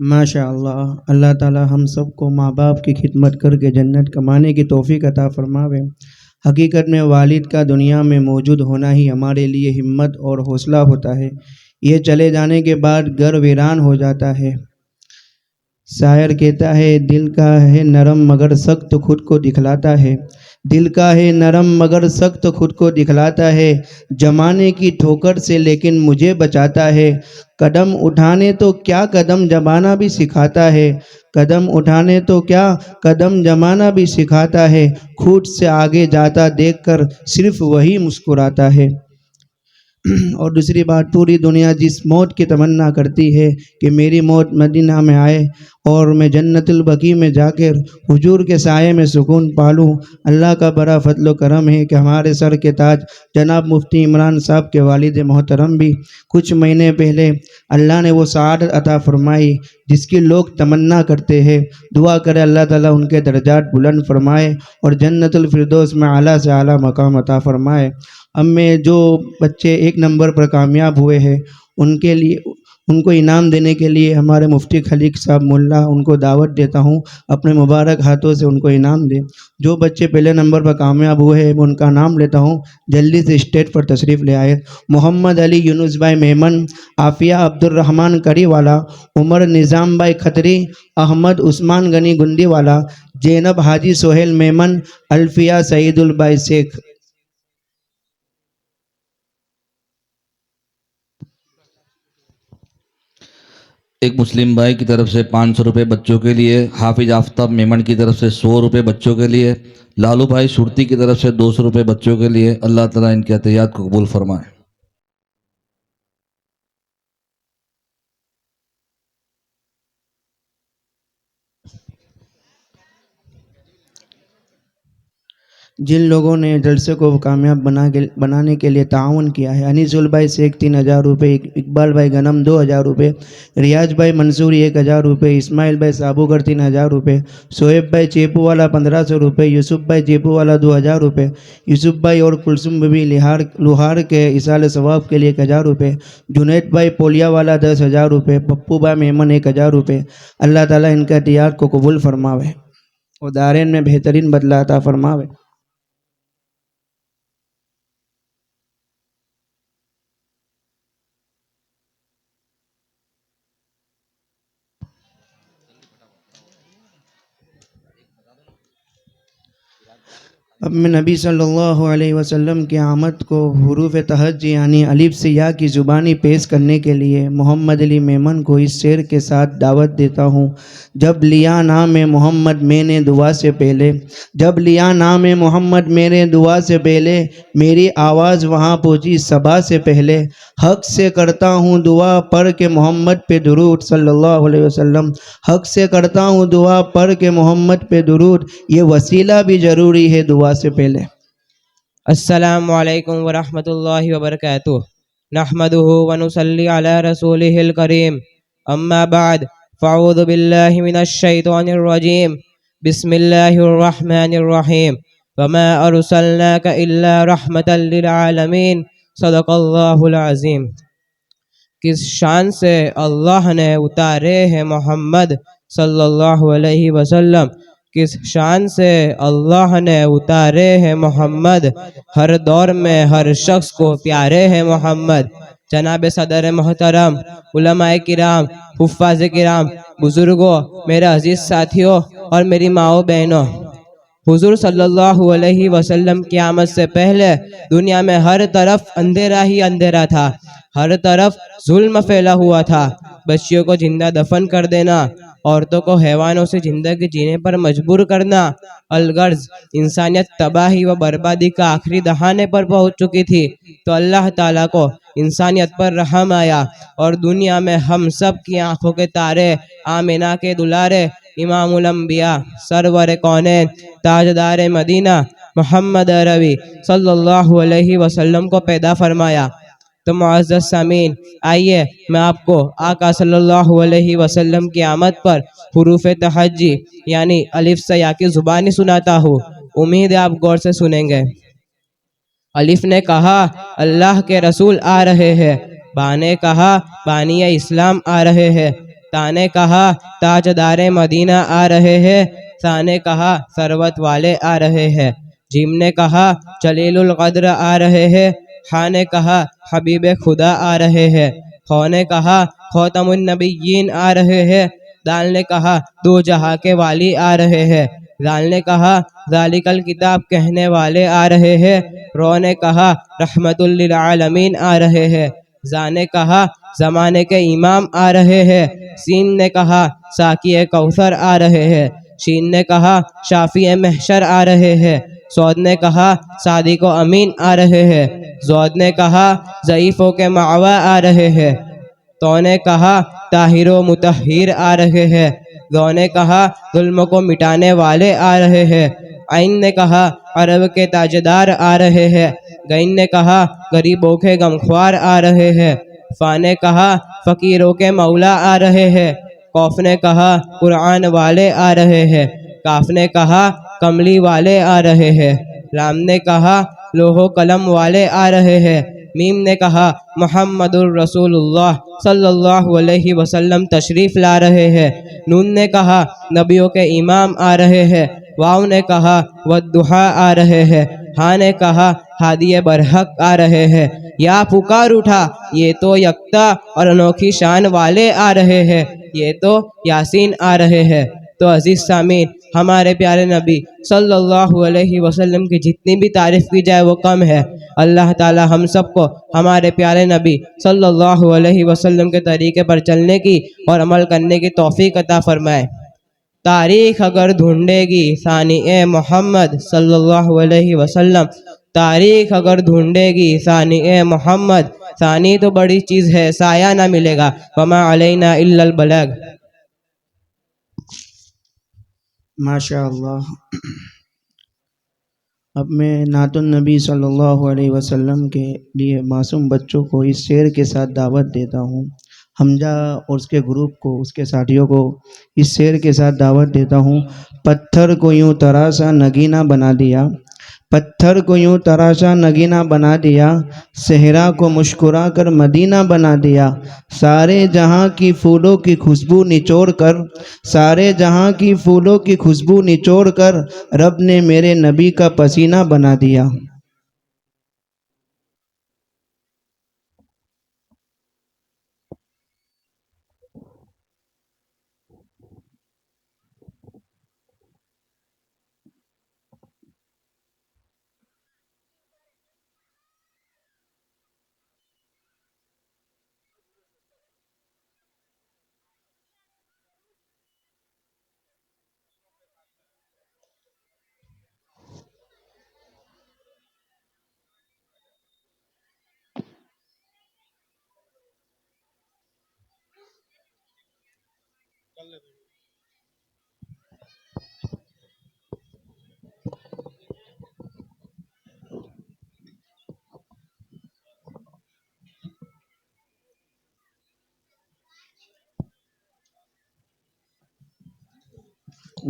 ماشاء اللہ اللہ تعالی ہم سب کو ماں باپ کی خدمت کر کے جنت کمانے کی توفیق عطا فرماوے۔ حقیقت میں والد کا دنیا میں موجود ہونا ہی ہمارے لیے ہمت اور حوصلہ ہوتا ہے، یہ چلے جانے کے بعد گھر ویران ہو جاتا ہے۔ شاعر کہتا ہے دل کا ہے نرم مگر سخت خود کو دکھلاتا ہے، دل کا ہے نرم مگر سخت خود کو دکھلاتا ہے، زمانے کی ٹھوکر سے لیکن مجھے بچاتا ہے، قدم اٹھانے تو کیا قدم جمانا بھی سکھاتا ہے، قدم اٹھانے تو کیا قدم جمانا بھی سکھاتا ہے، خود سے آگے جاتا دیکھ کر صرف وہی مسکراتا ہے۔ اور دوسری بات، پوری دنیا جس موت کی تمنا کرتی ہے کہ میری موت مدینہ میں آئے اور میں جنت البقیع میں جا کر حضور کے سائے میں سکون پالوں، اللہ کا بڑا فضل و کرم ہے کہ ہمارے سر کے تاج جناب مفتی عمران صاحب کے والد محترم بھی کچھ مہینے پہلے اللہ نے وہ سعادت عطا فرمائی جس کی لوگ تمنا کرتے ہیں۔ دعا کرے اللہ تعالیٰ ان کے درجات بلند فرمائے اور جنت الفردوس میں اعلیٰ سے اعلیٰ مقام عطا فرمائے۔ اب میں جو بچے 1 نمبر پر کامیاب ہوئے ہیں ان کے لیے ان کو انعام دینے کے لیے ہمارے مفتی خلیق صاحب ملا ان کو دعوت دیتا ہوں، اپنے مبارک ہاتھوں سے ان کو انعام دیں۔ جو بچے پہلے نمبر پر کامیاب ہوئے ہیں میں ان کا نام لیتا ہوں، جلدی سے اسٹیج پر تشریف لے آئے۔ محمد علی یونس بھائی میمن، عافیہ عبد الرحمن کری والا، عمر نظام بھائی کھتری، احمد عثمان غنی گندی والا، زینب حاجی سہیل میمن، الفیہ سعید البائی شیخ۔ ایک مسلم بھائی کی طرف سے 500 روپے بچوں کے لیے، حافظ آفتاب میمن کی طرف سے 100 روپے بچوں کے لیے، لالو بھائی شرتی کی طرف سے 200 روپے بچوں کے لیے۔ اللہ تعالیٰ ان کے عطیات کو قبول فرمائے۔ جن لوگوں نے جلسے کو کامیاب بنانے کے لیے تعاون کیا ہے، انیس البھائی شیخ 3000 روپے، اقبال بھائی غنم 2000 روپے، ریاض بھائی منصوری 1000 روپے، اسماعیل بھائی سابوگر 3000 روپے، شعیب بھائی چیپو والا 1500 روپے، یوسف بھائی چیپو والا 2000 روپے، یوسف بھائی اور کلثوم بی لوہار کے اصال ثواب کے لیے 1000 روپے، جنید بھائی پولیا والا 10000 روپے، پپو بھائی میمن 1000 روپے۔ اللہ تعالیٰ ان کے عطیات کو قبول فرماوے اور دارین میں بہترین بدلہ عطا فرماوے۔ اب میں نبی صلی اللہ علیہ وسلم کی آمد کو حروف تہجی یعنی الف سے یا کی زبانی پیش کرنے کے لیے محمد علی میمن کو اس شعر کے ساتھ دعوت دیتا ہوں۔ جب لیا نام محمد میں نے دعا سے پہلے، جب لیا نام محمد میرے دعا سے پہلے، میری آواز وہاں پہنچی صبا سے پہلے، حق سے کرتا ہوں دعا پڑھ کے محمد پہ درود صلی اللہ علیہ وسلم، حق سے کرتا ہوں دعا پڑھ کے محمد پہ درود، یہ وسیلہ بھی ضروری ہے دعا سے پہلے۔ السلام علیکم ورحمۃ اللہ وبرکاتہ، نحمدہ ونصلی علی رسولہ الکریم، اما بعد فاعوذ باللہ من الشیطان الرجیم، بسم اللہ الرحمن الرحیم، وما ارسلناک الا رحمۃ للعالمین، صدق اللہ العظیم۔ کس شان سے اللہ نے اتارے ہیں محمد صلی اللہ علیہ وسلم، کس شان سے اللہ نے اتارے ہیں محمد، ہر دور میں ہر شخص کو پیارے ہیں محمد۔ جناب صدر محترم، علماء کرام، حفاظ کرام، بزرگوں، میرے عزیز ساتھیوں اور میری ماؤں بہنوں، حضور صلی اللہ علیہ وسلم کی آمد سے پہلے دنیا میں ہر طرف اندھیرا ہی اندھیرا تھا، ہر طرف ظلم پھیلا ہوا تھا، بچیوں کو زندہ دفن کر دینا، عورتوں کو حیوانوں سے زندگی جینے پر مجبور کرنا، الغرض انسانیت تباہی و بربادی کا آخری دہانے پر پہنچ چکی تھی۔ تو اللہ تعالیٰ کو انسانیت پر رحم آیا اور دنیا میں ہم سب کی آنکھوں کے تارے، آمینہ کے دلارے، امام الانبیاء، سرور کونین، تاجدار مدینہ، محمد عربی صلی اللہ علیہ وسلم کو پیدا فرمایا۔ تو معزز سامعین، آئیے میں آپ کو آقا صلی اللہ علیہ وسلم کی آمد پر حروف تہجی یعنی الف سے یا کی زبانی سناتا ہوں، امید ہے آپ غور سے سنیں گے۔ الف نے کہا اللہ کے رسول آ رہے ہیں، با نے کہا بانی اسلام آ رہے ہیں، تا نے کہا تاجدار مدینہ آ رہے ہیں. سا نے کہا ثروت والے آ رہے ہیں. جیم نے کہا جلیل القدر آ رہے ہیں. ہا نے کہا حبیب خدا آ رہے ہیں. خو نے کہا خاتم النبیین آ رہے ہیں. دال نے کہا دو جہاں کے والی آ رہے ہیں. زال نے کہا ذالک الکتاب کہنے والے آ رہے ہیں. رو نے کہا رحمت للعالمین آ رہے ہیں. زا نے کہا زمانے کے امام آ رہے ہیں. سین نے کہا ساقی کوثر آ رہے ہیں. شین نے کہا شافی محشر آ رہے ہیں. سعود نے کہا صادق و امین آ رہے ہیں. زود نے کہا ضعیفوں کے معوا آ رہے ہیں. تو نے کہا طاہر و مطہر آ رہے ہیں. ذو نے کہا ظلم کو مٹانے والے آ رہے ہیں. عین نے کہا عرب کے تاجدار آ رہے ہیں. غین نے کہا غریبوں کے غمخوار آ رہے ہیں. فا نے کہا فقیروں کے مولا آ رہے ہیں. قوف نے کہا قرآن والے آ رہے ہیں. کاف نے کہا کملی والے آ رہے ہیں. لام نے کہا لوح و قلم والے آ رہے ہیں. میم نے کہا محمد الرسول اللہ صلی اللہ علیہ وسلم تشریف لا رہے ہیں. نون نے کہا نبیوں کے امام آ رہے ہیں. واو نے کہا والضحیٰ آ رہے ہیں. ہاں نے کہا ہادی برحق آ رہے ہیں. یا پکار اٹھا یہ تو یکتا اور انوکھی شان والے آ رہے ہیں. یہ تو یاسین آ رہے ہیں. تو عزیز سامعین ہمارے پیارے نبی صلی اللہ علیہ وسلم کی جتنی بھی تعریف کی جائے وہ کم ہے. اللہ تعالی ہم سب کو ہمارے پیارے نبی صلی اللہ علیہ وسلم کے طریقے پر چلنے کی اور عمل کرنے کی توفیق عطا فرمائے. تاریخ اگر ڈھونڈے گی ثانی محمد صلی اللہ علیہ وسلم. تاریخ اگر ڈھونڈے گی ثانی محمد. ثانی تو بڑی چیز ہے سایہ نہ ملے گا. وما علینا الا البلاغ. ماشاء اللہ. اب میں نعت النبی صلی اللہ علیہ وسلم کے لیے معصوم بچوں کو اس شعر کے ساتھ دعوت دیتا ہوں. حمزہ اور اس کے گروپ کو اس کے ساتھیوں کو اس شعر کے ساتھ دعوت دیتا ہوں. پتھر کو یوں تراشا نگینہ بنا دیا. پتھر کو یوں تراشا نگینہ بنا دیا. صحرا کو مسکرا کر مدینہ بنا دیا. سارے جہاں کی پھولوں کی خوشبو نچوڑ کر. سارے جہاں کی پھولوں کی خوشبو نچوڑ کر رب نے میرے نبی کا پسینہ بنا دیا.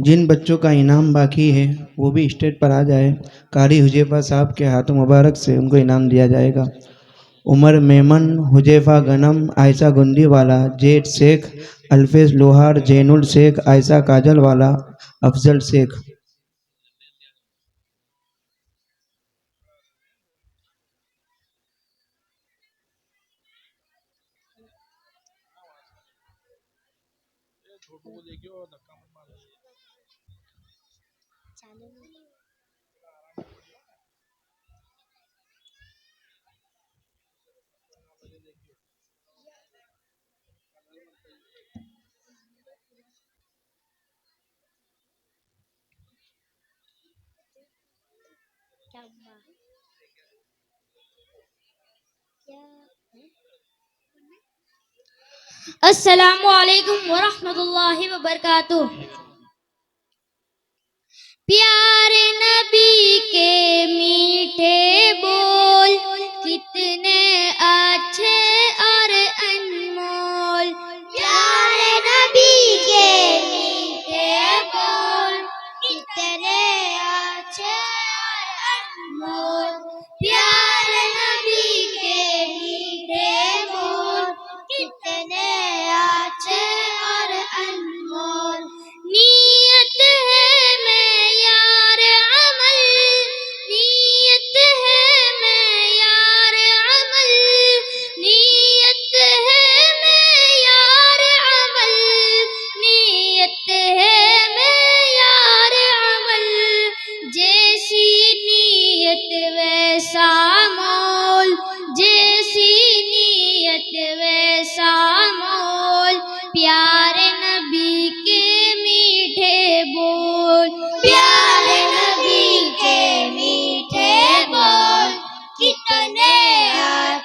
جن بچوں کا انعام باقی ہے وہ بھی اسٹیج پر آ جائے. قاری حذیفہ صاحب کے ہاتھ مبارک سے ان کو انعام دیا جائے گا. عمر میمن، حذیفہ غنم، عائشہ گندی والا، جیٹ شیخ، الفیظ لوہار، جین الشیخ، عائشہ کاجل والا، افضل شیخ. السلام علیکم ورحمۃ اللہ وبرکاتہ. پیارے نبی کے میٹھے بول کتنے اچھے اور انمول. پیارے نبی کے میٹھے بول کتنے اچھے اور انمول. پیارے نبی کے میٹھے بول کتنے اچھے اور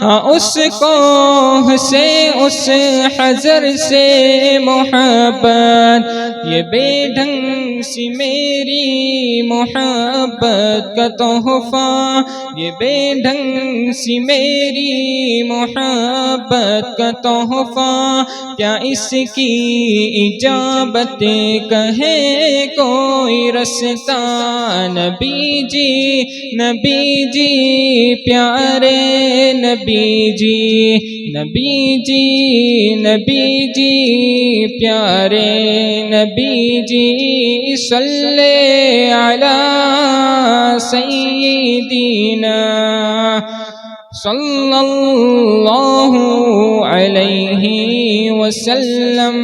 اس کوہ سے اس حضر سے محبت، یہ بے ڈھنگ سی میری محبت کا تحفہ، یہ بے ڈھنگ سی میری محبت کا تحفہ، کیا اس کی اجابت کہے کوئی رستا؟ نبی جی پیارے نبی جی پیارے نبی جی، صلی علی سیدنا صلی اللہ علیہ وسلم۔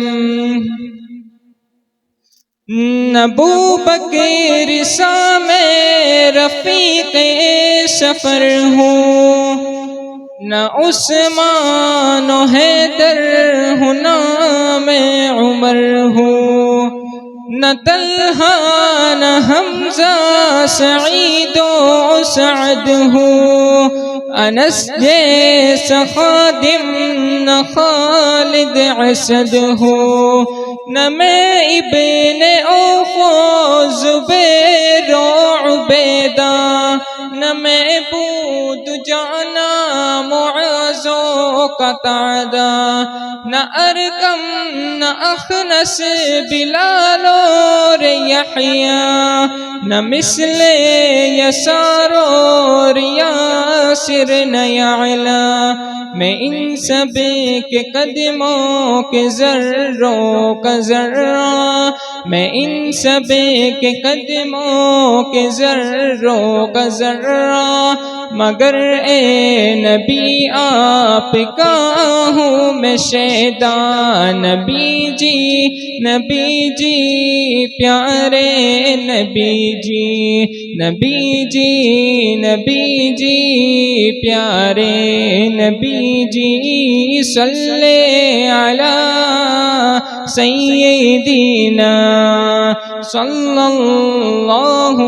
ابو بکر سا میں رفیق سفر ہوں، نہ عثمان و حیدر ہوں، نہ میں عمر ہوں، نہ طلحہ نہ حمزہ سعید و سعد ہوں، انس جیسا خادم نہ خالد اسد ہوں، نہ میں ابن اوف و زبیر و عبیدہ، نہ میں بود جانا معاذ و قتادہ، نہ ارقم نہ اخنس بلال اور یحییٰ، نہ مثل یسار اور یاسر نہ یعلا، میں ان سب کے قدموں کے ذروں کا ذرہ، میں ان سب کے قدموں کے ذروں کا ذرہ، مگر اے نبی آپ کا ہوں میں شیدا۔ نبی جی پیارے نبی جی پیارے نبی جی، صلی علی سیدنا صلی اللہ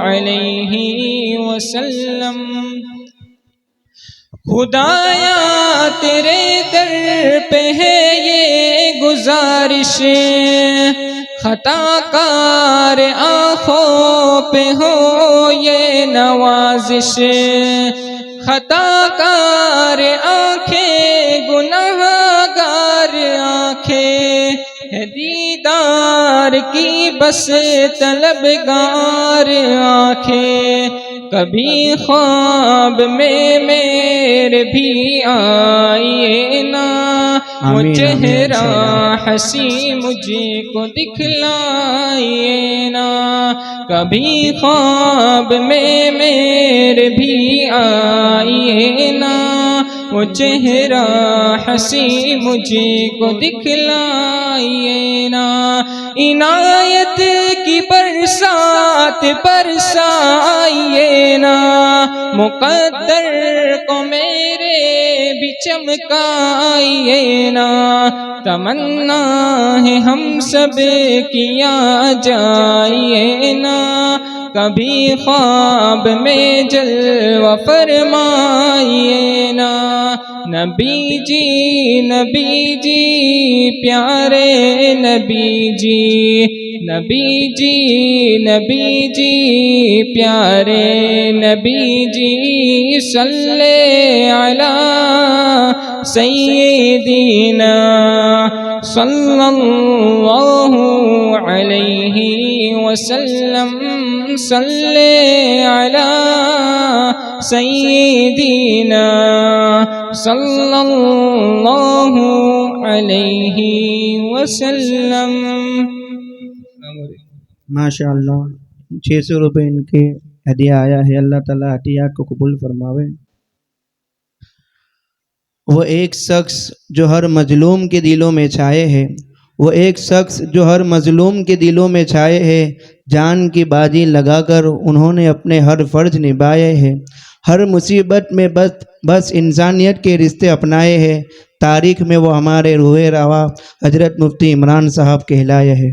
علیہ وسلم۔ خدایا تیرے در پہ ہے یہ گزارش، خطا کار آنکھوں پہ ہو یہ نوازش، خطا کار آنکھیں گناہ گار آنکھیں، دیدار کی بس طلبگار آنکھیں، کبھی خواب میں میرے بھی آئیے نا، وہ چہرہ حسین مجھے کو دکھلائیے نا، کبھی خواب میں میرے بھی آئیے نا، وہ چہرہ حسین مجھے کو دکھلائیے نا، عنایت کی برسات برسائیے نا، مقدر کو میرے بھی چمکائیے نا، تمنا ہے ہم سب کیا جائیے نا، کبھی خواب میں جلوہ فرمائیے نا، نبی جی پیارے نبی جی پیارے نبی جی، صلی علی سیدنا صلی اللہ علیہ وسلم، صلی علی سیدنا صلی اللہ علیہ وسلم۔ ماشاء اللہ 600 روپے ان کے ہدیہ آیا ہے، اللہ تعالیٰ عطیات کو قبول فرماوے۔ وہ ایک شخص جو ہر مظلوم کے دلوں میں چھائے ہے، وہ ایک شخص جو ہر مظلوم کے دلوں میں چھائے ہے، جان کی بازی لگا کر انہوں نے اپنے ہر فرض نبھائے ہیں، ہر مصیبت میں بس انسانیت کے رشتے اپنائے ہیں، تاریخ میں وہ ہمارے روح روا حضرت مفتی عمران صاحب کہلائے ہیں۔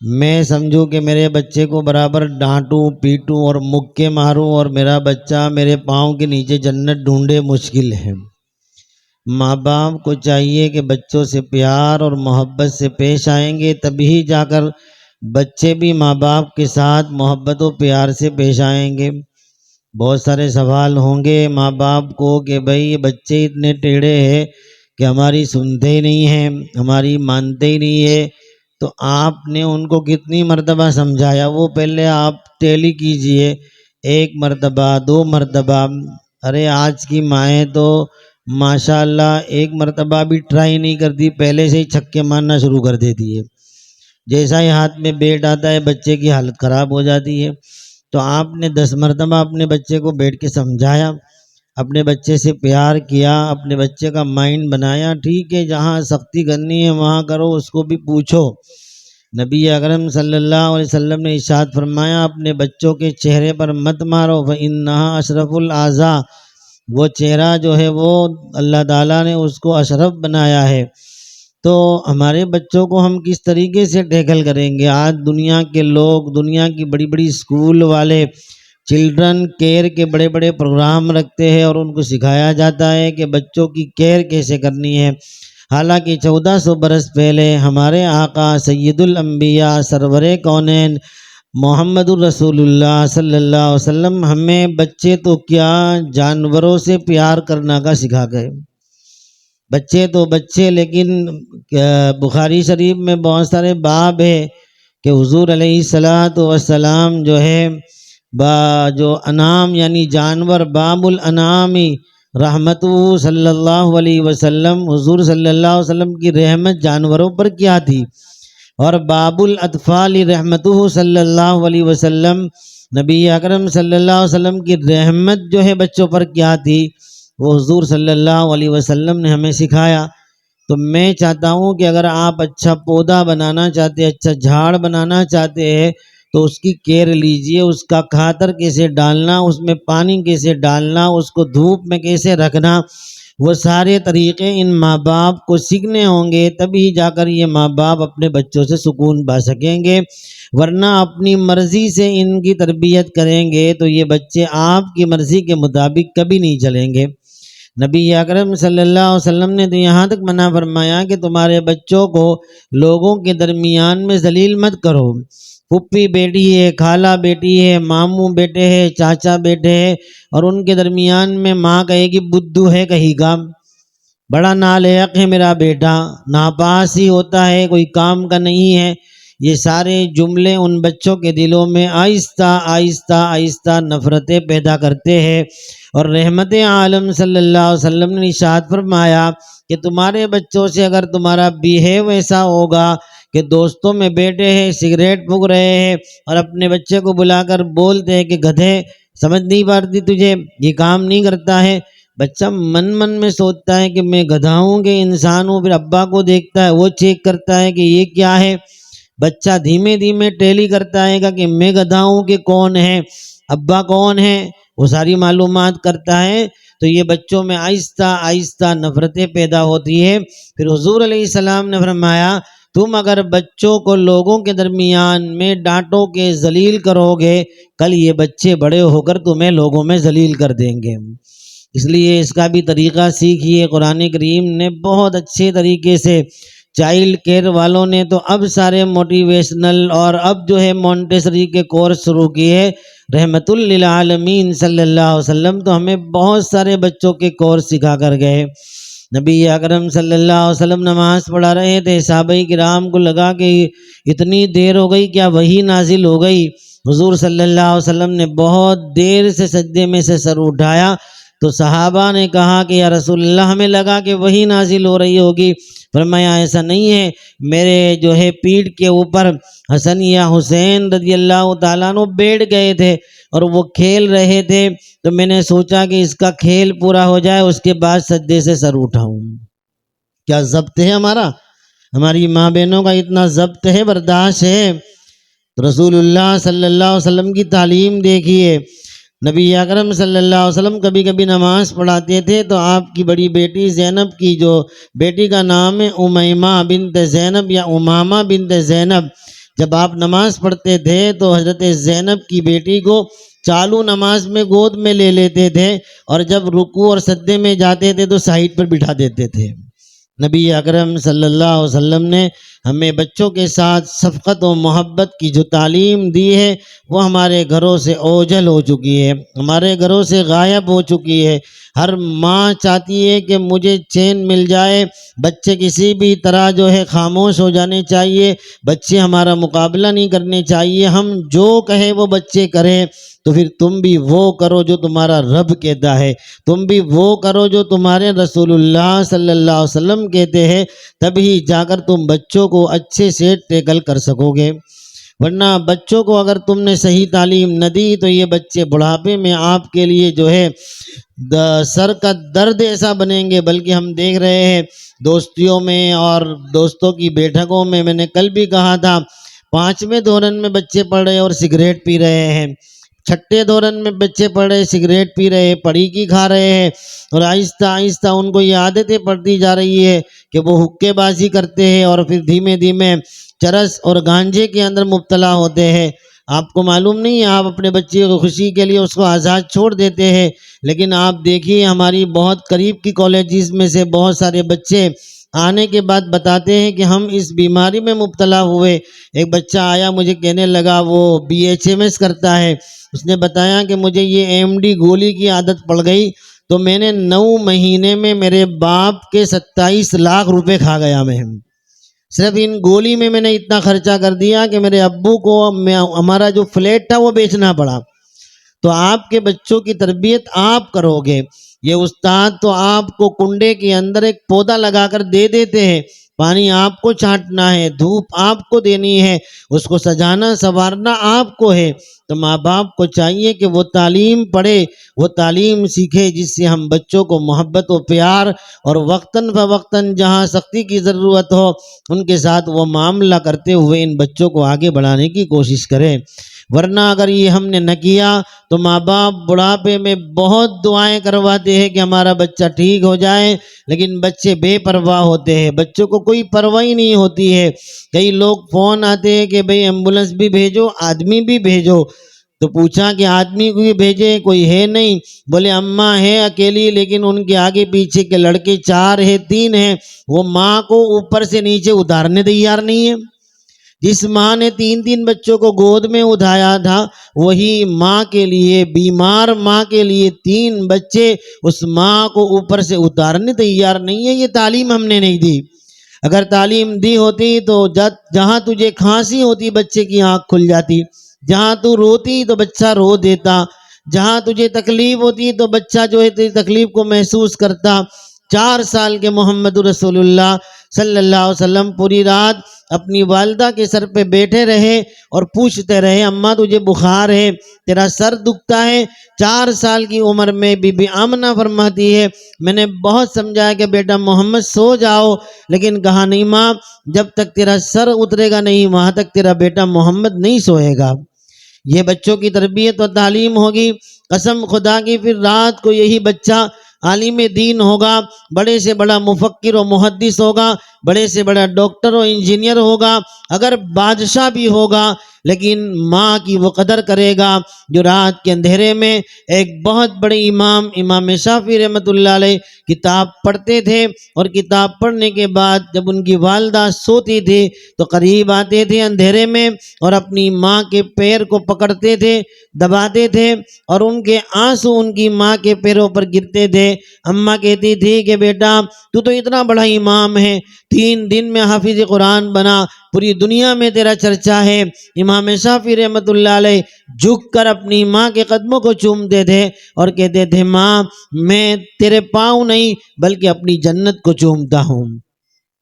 میں سمجھوں کہ میرے بچے کو برابر ڈانٹوں پیٹوں اور مکے ماروں اور میرا بچہ میرے پاؤں کے نیچے جنت ڈھونڈے، مشکل ہے۔ ماں باپ کو چاہیے کہ بچوں سے پیار اور محبت سے پیش آئیں گے تبھی جا کر بچے بھی ماں باپ کے ساتھ محبت و پیار سے پیش آئیں گے۔ بہت سارے سوال ہوں گے ماں باپ کو کہ بھئی بچے اتنے ٹیڑھے ہیں کہ ہماری سنتے ہی نہیں ہیں، ہماری مانتے ہی نہیں ہے، تو آپ نے ان کو کتنی مرتبہ سمجھایا؟ وہ پہلے آپ ٹیلی کیجئے، 1 مرتبہ 2 مرتبہ۔ ارے آج کی مائیں تو ماشاءاللہ 1 مرتبہ بھی ٹرائی نہیں کرتی، پہلے سے ہی چھکے مارنا شروع کر دیتی ہے۔ جیسا ہی ہاتھ میں بیٹ آتا ہے بچے کی حالت خراب ہو جاتی ہے۔ تو آپ نے 10 مرتبہ اپنے بچے کو بیٹھ کے سمجھایا، اپنے بچے سے پیار کیا، اپنے بچے کا مائنڈ بنایا۔ ٹھیک ہے، جہاں سختی کرنی ہے وہاں کرو، اس کو بھی پوچھو۔ نبی اکرم صلی اللہ علیہ وسلم نے ارشاد فرمایا اپنے بچوں کے چہرے پر مت مارو، فَإِنَّهَا أَشْرَفُ الْأَعْضَاءِ، وہ چہرہ جو ہے وہ اللہ تعالیٰ نے اس کو اشرف بنایا ہے۔ تو ہمارے بچوں کو ہم کس طریقے سے ٹیکل کریں گے؟ آج دنیا کے لوگ، دنیا کی بڑی بڑی اسکول والے چلڈرن کیئر کے بڑے بڑے پروگرام رکھتے ہیں اور ان کو سکھایا جاتا ہے کہ بچوں کی کیئر کیسے کرنی ہے۔ حالانکہ 1400 برس پہلے ہمارے آقا سید الانبیاء سرور کونین محمد الرسول اللہ صلی اللہ علیہ وسلم ہمیں بچے تو کیا جانوروں سے پیار کرنا کا سکھا گئے۔ بچے تو بچے، لیکن بخاری شریف میں بہت سارے باب ہے کہ حضور علیہ الصلاۃ والسلام جو ہے جو انعام یعنی جانور، باب الانعامی رحمت صلی اللہ علیہ وسلم، حضور صلی اللہ علیہ وسلم کی رحمت جانوروں پر کیا تھی، اور باب الاطفال رحمت صلی اللہ علیہ وسلم، نبی اکرم صلی اللہ علیہ وسلم کی رحمت جو ہے بچوں پر کیا تھی، وہ حضور صلی اللہ علیہ وسلم نے ہمیں سکھایا۔ تو میں چاہتا ہوں کہ اگر آپ اچھا پودا بنانا چاہتے ہیں، اچھا جھاڑ بنانا چاہتے ہیں، تو اس کی کیئر لیجئے، اس کا کھاتر کیسے ڈالنا، اس میں پانی کیسے ڈالنا، اس کو دھوپ میں کیسے رکھنا، وہ سارے طریقے ان ماں باپ کو سیکھنے ہوں گے، تبھی جا کر یہ ماں باپ اپنے بچوں سے سکون پا سکیں گے۔ ورنہ اپنی مرضی سے ان کی تربیت کریں گے تو یہ بچے آپ کی مرضی کے مطابق کبھی نہیں چلیں گے۔ نبی اکرم صلی اللہ علیہ وسلم نے تو یہاں تک منع فرمایا کہ تمہارے بچوں کو لوگوں کے درمیان میں ذلیل مت کرو۔ پھپھی بیٹی ہے، خالہ بیٹی ہے، ماموں بیٹے ہے، چاچا بیٹے ہے، اور ان کے درمیان میں ماں کہے گی بدھو ہے کہیں کا، بڑا نالائق ہے میرا بیٹا، ناپاس ہی ہوتا ہے، کوئی کام کا نہیں ہے۔ یہ سارے جملے ان بچوں کے دلوں میں آہستہ آہستہ آہستہ نفرتیں پیدا کرتے ہیں۔ اور رحمت عالم صلی اللہ علیہ وسلم نے ارشاد فرمایا کہ تمہارے بچوں سے اگر تمہارا بیہیو ایسا ہوگا کہ دوستوں میں بیٹھے ہیں، سگریٹ پھونک رہے ہیں اور اپنے بچے کو بلا کر بولتے ہیں کہ گدھے سمجھ نہیں پاتی تجھے، یہ کام نہیں کرتا ہے، بچہ من من میں سوچتا ہے کہ میں گدھا ہوں کہ انسان ہوں، پھر ابا کو دیکھتا ہے، وہ چیک کرتا ہے کہ یہ کیا ہے، بچہ دھیمے دھیمے ٹیلی کرتا ہے کہ میں گدھا ہوں کہ کون ہے، ابا کون ہے، وہ ساری معلومات کرتا ہے۔ تو یہ بچوں میں آہستہ آہستہ نفرتیں پیدا ہوتی ہے۔ پھر حضور علیہ السلام نے فرمایا تم اگر بچوں کو لوگوں کے درمیان میں ڈانٹو کے ذلیل کرو گے، کل یہ بچے بڑے ہو کر تمہیں لوگوں میں ذلیل کر دیں گے۔ اس لیے اس کا بھی طریقہ سیکھیے۔ قرآن کریم نے بہت اچھے طریقے سے چائلڈ کیئر والوں نے تو اب سارے موٹیویشنل اور اب جو ہے مونٹیسری کے کورس شروع کیے۔ رحمت للعالمین صلی اللہ علیہ وسلم تو ہمیں بہت سارے بچوں کے کورس سکھا کر گئے۔ نبی اکرم صلی اللہ علیہ وسلم نماز پڑھا رہے تھے، صحابہ کرام کو لگا کہ اتنی دیر ہو گئی، کیا وحی نازل ہو گئی؟ حضور صلی اللہ علیہ وسلم نے بہت دیر سے سجدے میں سے سر اٹھایا تو صحابہ نے کہا کہ یا رسول اللہ ہمیں لگا کہ وحی نازل ہو رہی ہوگی۔ فرمایا ایسا نہیں ہے، میرے جو ہے پیٹھ کے اوپر حسن یا حسین رضی اللہ تعالیٰ عنہ بیٹھ گئے تھے اور وہ کھیل رہے تھے، تو میں نے سوچا کہ اس کا کھیل پورا ہو جائے اس کے بعد سجدے سے سر اٹھاؤں۔ کیا ضبط ہے ہمارا؟ ہماری ماں بہنوں کا اتنا ضبط ہے، برداشت ہے؟ رسول اللہ صلی اللہ علیہ وسلم کی تعلیم دیکھیے۔ نبی اکرم صلی اللہ علیہ وسلم کبھی کبھی نماز پڑھاتے تھے تو آپ کی بڑی بیٹی زینب کی، جو بیٹی کا نام ہے امیمہ بنت زینب یا امامہ بنت زینب، جب آپ نماز پڑھتے تھے تو حضرت زینب کی بیٹی کو چالو نماز میں گود میں لے لیتے تھے، اور جب رکوع اور سجدے میں جاتے تھے تو سائیڈ پر بٹھا دیتے تھے۔ نبی اکرم صلی اللہ علیہ وسلم نے ہمیں بچوں کے ساتھ شفقت و محبت کی جو تعلیم دی ہے وہ ہمارے گھروں سے اوجھل ہو چکی ہے، ہمارے گھروں سے غائب ہو چکی ہے۔ ہر ماں چاہتی ہے کہ مجھے چین مل جائے، بچے کسی بھی طرح جو ہے خاموش ہو جانے چاہیے، بچے ہمارا مقابلہ نہیں کرنے چاہیے، ہم جو کہیں وہ بچے کریں، تو پھر تم بھی وہ کرو جو تمہارا رب کہتا ہے، تم بھی وہ کرو جو تمہارے رسول اللہ صلی اللہ علیہ وسلم کہتے ہیں، تبھی جا کر تم بچوں کو اچھے سے ٹیکل کر سکو گے۔ ورنہ بچوں کو اگر تم نے صحیح تعلیم نہ دی تو یہ بچے بڑھاپے میں آپ کے لیے جو ہے سر کا درد ایسا بنیں گے۔ بلکہ ہم دیکھ رہے ہیں دوستیوں میں اور دوستوں کی بیٹھکوں میں، میں نے کل بھی کہا تھا، 5ویں دورن میں بچے پڑھ رہے اور سگریٹ پی رہے ہیں، 6ٹھے دورن میں بچے پڑھ رہے سگریٹ پی رہے، پڑیکی کھا رہے ہیں، اور آہستہ آہستہ ان کو یہ عادتیں پڑتی جا رہی ہے کہ وہ حقے بازی کرتے ہیں اور پھر دھیمے دھیمے چرس اور گانجے کے اندر مبتلا ہوتے ہیں۔ آپ کو معلوم نہیں ہے، آپ اپنے بچے کو خوشی کے لیے اس کو آزاد چھوڑ دیتے ہیں، لیکن آپ دیکھیے ہماری بہت قریب کی کالجز میں سے بہت سارے بچے آنے کے بعد بتاتے ہیں کہ ہم اس بیماری میں مبتلا ہوئے۔ ایک بچہ آیا مجھے کہنے لگا، وہ BHMS کرتا ہے، اس نے بتایا کہ مجھے یہ AMD گولی کی عادت پڑ گئی، تو میں نے 9 مہینے میں میرے باپ کے 27 لاکھ روپے کھا گیا۔ میں صرف ان گولی میں نے اتنا خرچہ کر دیا کہ میرے ابو کو ہمارا جو فلیٹ تھا وہ بیچنا پڑا۔ تو آپ کے بچوں کی تربیت آپ کرو گے، یہ استاد تو آپ کو کنڈے کے اندر ایک پودا لگا کر دے دیتے ہیں، پانی آپ کو چھانٹنا ہے، دھوپ آپ کو دینی ہے، اس کو سجانا سنوارنا آپ کو ہے۔ تو ماں باپ کو چاہیے کہ وہ تعلیم پڑھے، وہ تعلیم سیکھے جس سے ہم بچوں کو محبت و پیار اور وقتاً فوقتاً جہاں سختی کی ضرورت ہو ان کے ساتھ وہ معاملہ کرتے ہوئے ان بچوں کو آگے بڑھانے کی کوشش کریں۔ ورنہ اگر یہ ہم نے نہ کیا تو ماں باپ بڑھاپے میں بہت دعائیں کرواتے ہیں کہ ہمارا بچہ ٹھیک ہو جائے، لیکن بچے بے پرواہ ہوتے ہیں، بچوں کو کوئی پرواہ ہی نہیں ہوتی ہے۔ کئی لوگ فون آتے ہیں کہ بھئی ایمبولنس بھی بھیجو، آدمی بھی بھیجو، تو پوچھا کہ آدمی کو بھی بھیجے، کوئی ہے نہیں، بولے اماں ہے اکیلی، لیکن ان کے آگے پیچھے کے لڑکے 4 ہیں 3 ہیں، وہ ماں کو اوپر سے نیچے اتارنے تیار نہیں ہے۔ جس ماں نے 3 بچوں کو گود میں اٹھایا تھا، وہی ماں کے لیے، بیمار ماں کے لیے 3 بچے اس ماں کو اوپر سے اتارنے تیار نہیں ہے۔ یہ تعلیم ہم نے نہیں دی۔ اگر تعلیم دی ہوتی تو جہاں تجھے کھانسی ہوتی بچے کی آنکھ کھل جاتی، جہاں تو روتی تو بچہ رو دیتا، جہاں تجھے تکلیف ہوتی تو بچہ جو ہے تیری تکلیف کو محسوس کرتا۔ 4 سال کے محمد رسول اللہ صلی اللہ علیہ وسلم پوری رات اپنی والدہ کے سر پہ بیٹھے رہے اور پوچھتے رہے، اماں تجھے بخار ہے، تیرا سر دکھتا ہے؟ 4 سال کی عمر میں بی بی آمنہ فرماتی ہے، میں نے بہت سمجھایا کہ بیٹا محمد سو جاؤ، لیکن کہا نہیں ماں، جب تک تیرا سر اترے گا نہیں وہاں تک تیرا بیٹا محمد نہیں سوئے گا۔ یہ بچوں کی تربیت و تعلیم ہوگی۔ قسم خدا کی پھر رات کو یہی بچہ عالم دین ہوگا، بڑے سے بڑا مفکر و محدث ہوگا، بڑے سے بڑا ڈاکٹر و انجینئر ہوگا، اگر بادشاہ بھی ہوگا، لیکن ماں کی وہ قدر کرے گا جو رات کے اندھیرے میں ایک بہت بڑے امام شافعی رحمۃ اللہ علیہ کتاب پڑھتے تھے، اور کتاب پڑھنے کے بعد جب ان کی والدہ سوتی تھی تو قریب آتے تھے اندھیرے میں اور اپنی ماں کے پیر کو پکڑتے تھے، دباتے تھے، اور ان کے آنسو ان کی ماں کے پیروں پر گرتے تھے۔ اماں کہتی تھی کہ بیٹا تو اتنا بڑا امام ہے، 3 دن میں حافظ قرآن بنا، پوری دنیا میں تیرا چرچا ہے۔ امام شافعی رحمۃ اللہ علیہ جھک کر اپنی ماں کے قدموں کو چومتے تھے اور کہتے تھے، ماں میں تیرے پاؤں نہیں بلکہ اپنی جنت کو چومتا ہوں۔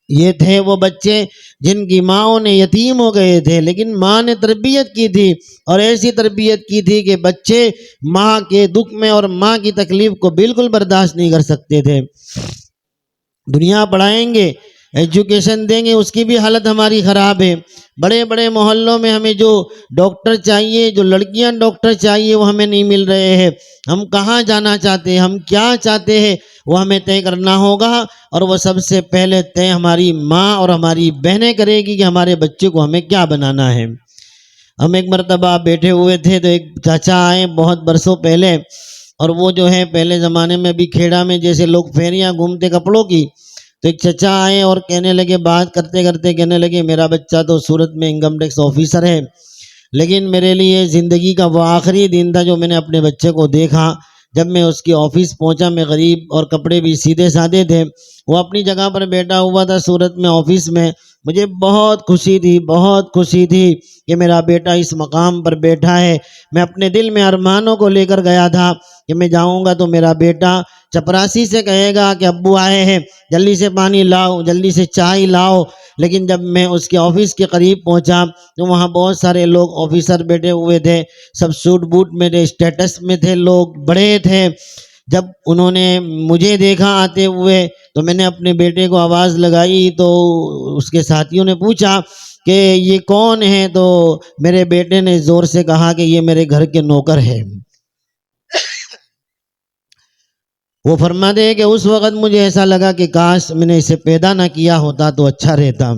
یہ تھے وہ بچے جن کی ماں نے یتیم ہو گئے تھے، لیکن ماں نے تربیت کی تھی، اور ایسی تربیت کی تھی کہ بچے ماں کے دکھ میں اور ماں کی تکلیف کو بالکل برداشت نہیں کر سکتے تھے۔ دنیا پڑھائیں گے، ایجوکیشن دیں گے اس کی بھی حالت ہماری خراب ہے. بڑے بڑے محلوں میں ہمیں جو ڈاکٹر چاہیے، جو لڑکیاں ڈاکٹر چاہیے وہ ہمیں نہیں مل رہے ہیں. ہم کہاں جانا چاہتے ہیں، ہم کیا چاہتے ہیں وہ ہمیں طے کرنا ہوگا، اور وہ سب سے پہلے طے ہماری ماں اور ہماری بہنیں کرے گی کہ ہمارے بچے کو ہمیں کیا بنانا ہے. ہم ایک مرتبہ بیٹھے ہوئے تھے تو ایک چاچا آئے بہت برسوں پہلے، اور وہ جو ہے پہلے زمانے میں بھی کھیڑا میں جیسے لوگ پھیریاں گھومتے کپڑوں کی، تو ایک چچا آئے اور کہنے لگے، بات کرتے کرتے کہنے لگے، میرا بچہ تو سورت میں انکم ٹیکس آفیسر ہے، لیکن میرے لیے زندگی کا وہ آخری دن تھا جو میں نے اپنے بچے کو دیکھا. جب میں اس کی آفس پہنچا، میں غریب اور کپڑے بھی سیدھے سادے تھے، وہ اپنی جگہ پر بیٹھا ہوا تھا سورت میں آفس میں. مجھے بہت خوشی تھی، بہت خوشی تھی کہ میرا بیٹا اس مقام پر بیٹھا ہے. میں اپنے دل میں ارمانوں کو لے کر گیا تھا کہ میں جاؤں گا تو میرا بیٹا چپراسی سے کہے گا کہ ابو آئے ہیں، جلدی سے پانی لاؤ، جلدی سے چائے لاؤ. لیکن جب میں اس کے آفس کے قریب پہنچا تو وہاں بہت سارے لوگ آفیسر بیٹھے ہوئے تھے، سب سوٹ بوٹ میں تھے، اسٹیٹس میں تھے، لوگ بڑے تھے. جب انہوں نے مجھے دیکھا آتے ہوئے تو میں نے اپنے بیٹے کو آواز لگائی، تو اس کے ساتھیوں نے پوچھا کہ یہ کون ہے، تو میرے بیٹے نے زور سے کہا کہ یہ میرے گھر کے نوکر ہے. وہ فرماتے ہیں کہ اس وقت مجھے ایسا لگا کہ کاش میں نے اسے پیدا نہ کیا ہوتا تو اچھا رہتا.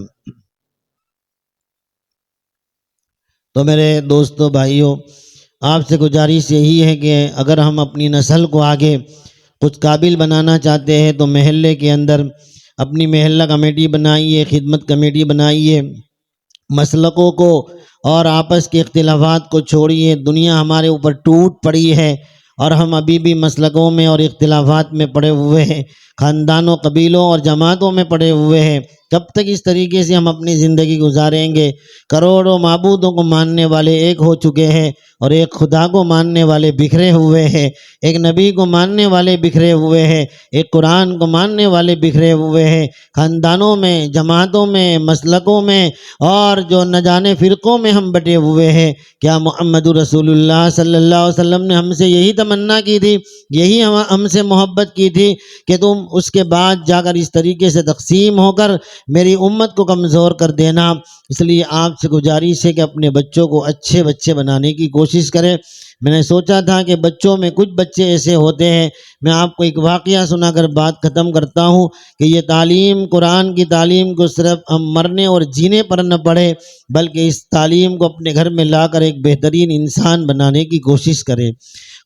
تو میرے دوستو بھائیوں، آپ سے گزارش یہی ہے کہ اگر ہم اپنی نسل کو آگے کچھ قابل بنانا چاہتے ہیں تو محلے کے اندر اپنی محلہ کمیٹی بنائیے، خدمت کمیٹی بنائیے، مسلکوں کو اور آپس کے اختلافات کو چھوڑیے. دنیا ہمارے اوپر ٹوٹ پڑی ہے اور ہم ابھی بھی مسلکوں میں اور اختلافات میں پڑے ہوئے ہیں، خاندانوں، قبیلوں اور جماعتوں میں پڑے ہوئے ہیں. کب تک اس طریقے سے ہم اپنی زندگی گزاریں گے؟ کروڑوں معبودوں کو ماننے والے ایک ہو چکے ہیں اور ایک خدا کو ماننے والے بکھرے ہوئے ہیں، ایک نبی کو ماننے والے بکھرے ہوئے ہیں، ایک قرآن کو ماننے والے بکھرے ہوئے ہیں. خاندانوں میں، جماعتوں میں، مسلکوں میں اور جو نہ جانے فرقوں میں ہم بٹے ہوئے ہیں. کیا محمد رسول اللہ صلی اللہ علیہ وسلم نے ہم سے یہی تمنا کی تھی، یہی ہم سے محبت کی تھی کہ تم اس کے بعد جا کر اس طریقے سے تقسیم ہو کر میری امت کو کمزور کر دینا؟ اس لیے آپ سے گزارش ہے کہ اپنے بچوں کو اچھے بچے بنانے کی کوشش کریں. میں نے سوچا تھا کہ بچوں میں کچھ بچے ایسے ہوتے ہیں، میں آپ کو ایک واقعہ سنا کر بات ختم کرتا ہوں کہ یہ تعلیم، قرآن کی تعلیم کو صرف ہم مرنے اور جینے پر نہ پڑھے بلکہ اس تعلیم کو اپنے گھر میں لا کر ایک بہترین انسان بنانے کی کوشش کریں.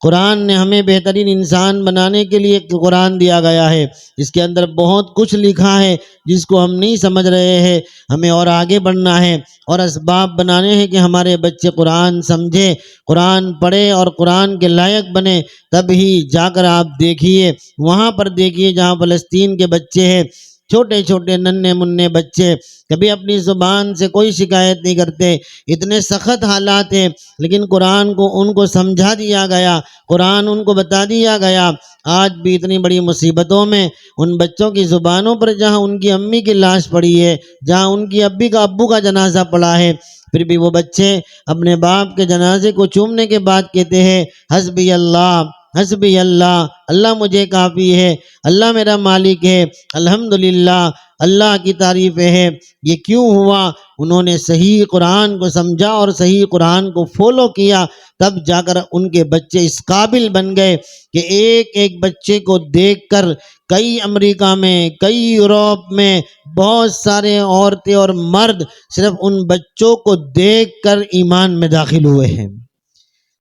قرآن نے ہمیں بہترین انسان بنانے کے لیے قرآن دیا گیا ہے، اس کے اندر بہت کچھ لکھا ہے جس کو ہم نہیں سمجھ رہے ہیں. ہمیں اور آگے بڑھنا ہے اور اسباب بنانے ہیں کہ ہمارے بچے قرآن سمجھے، قرآن پڑھے اور قرآن کے لائق بنے. تب ہی جا کر آپ دیکھیے، وہاں پر دیکھیے جہاں فلسطین کے بچے ہیں، چھوٹے چھوٹے ننھے منھے بچے، کبھی اپنی زبان سے کوئی شکایت نہیں کرتے، اتنے سخت حالات ہیں لیکن قرآن کو ان کو سمجھا دیا گیا، قرآن ان کو بتا دیا گیا. آج بھی اتنی بڑی مصیبتوں میں ان بچوں کی زبانوں پر جہاں ان کی امی کی لاش پڑی ہے، جہاں ان کی ابو کا جنازہ پڑا ہے، پھر بھی وہ بچے اپنے باپ کے جنازے کو چومنے کے بعد کہتے ہیں حسبی اللہ، حسبی اللہ، اللہ مجھے کافی ہے، اللہ میرا مالک ہے، الحمدللہ، اللہ کی تعریفیں ہیں. یہ کیوں ہوا؟ انہوں نے صحیح قرآن کو سمجھا اور صحیح قرآن کو فالو کیا، تب جا کر ان کے بچے اس قابل بن گئے کہ ایک ایک بچے کو دیکھ کر کئی امریکہ میں، کئی یورپ میں بہت سارے عورتیں اور مرد صرف ان بچوں کو دیکھ کر ایمان میں داخل ہوئے ہیں.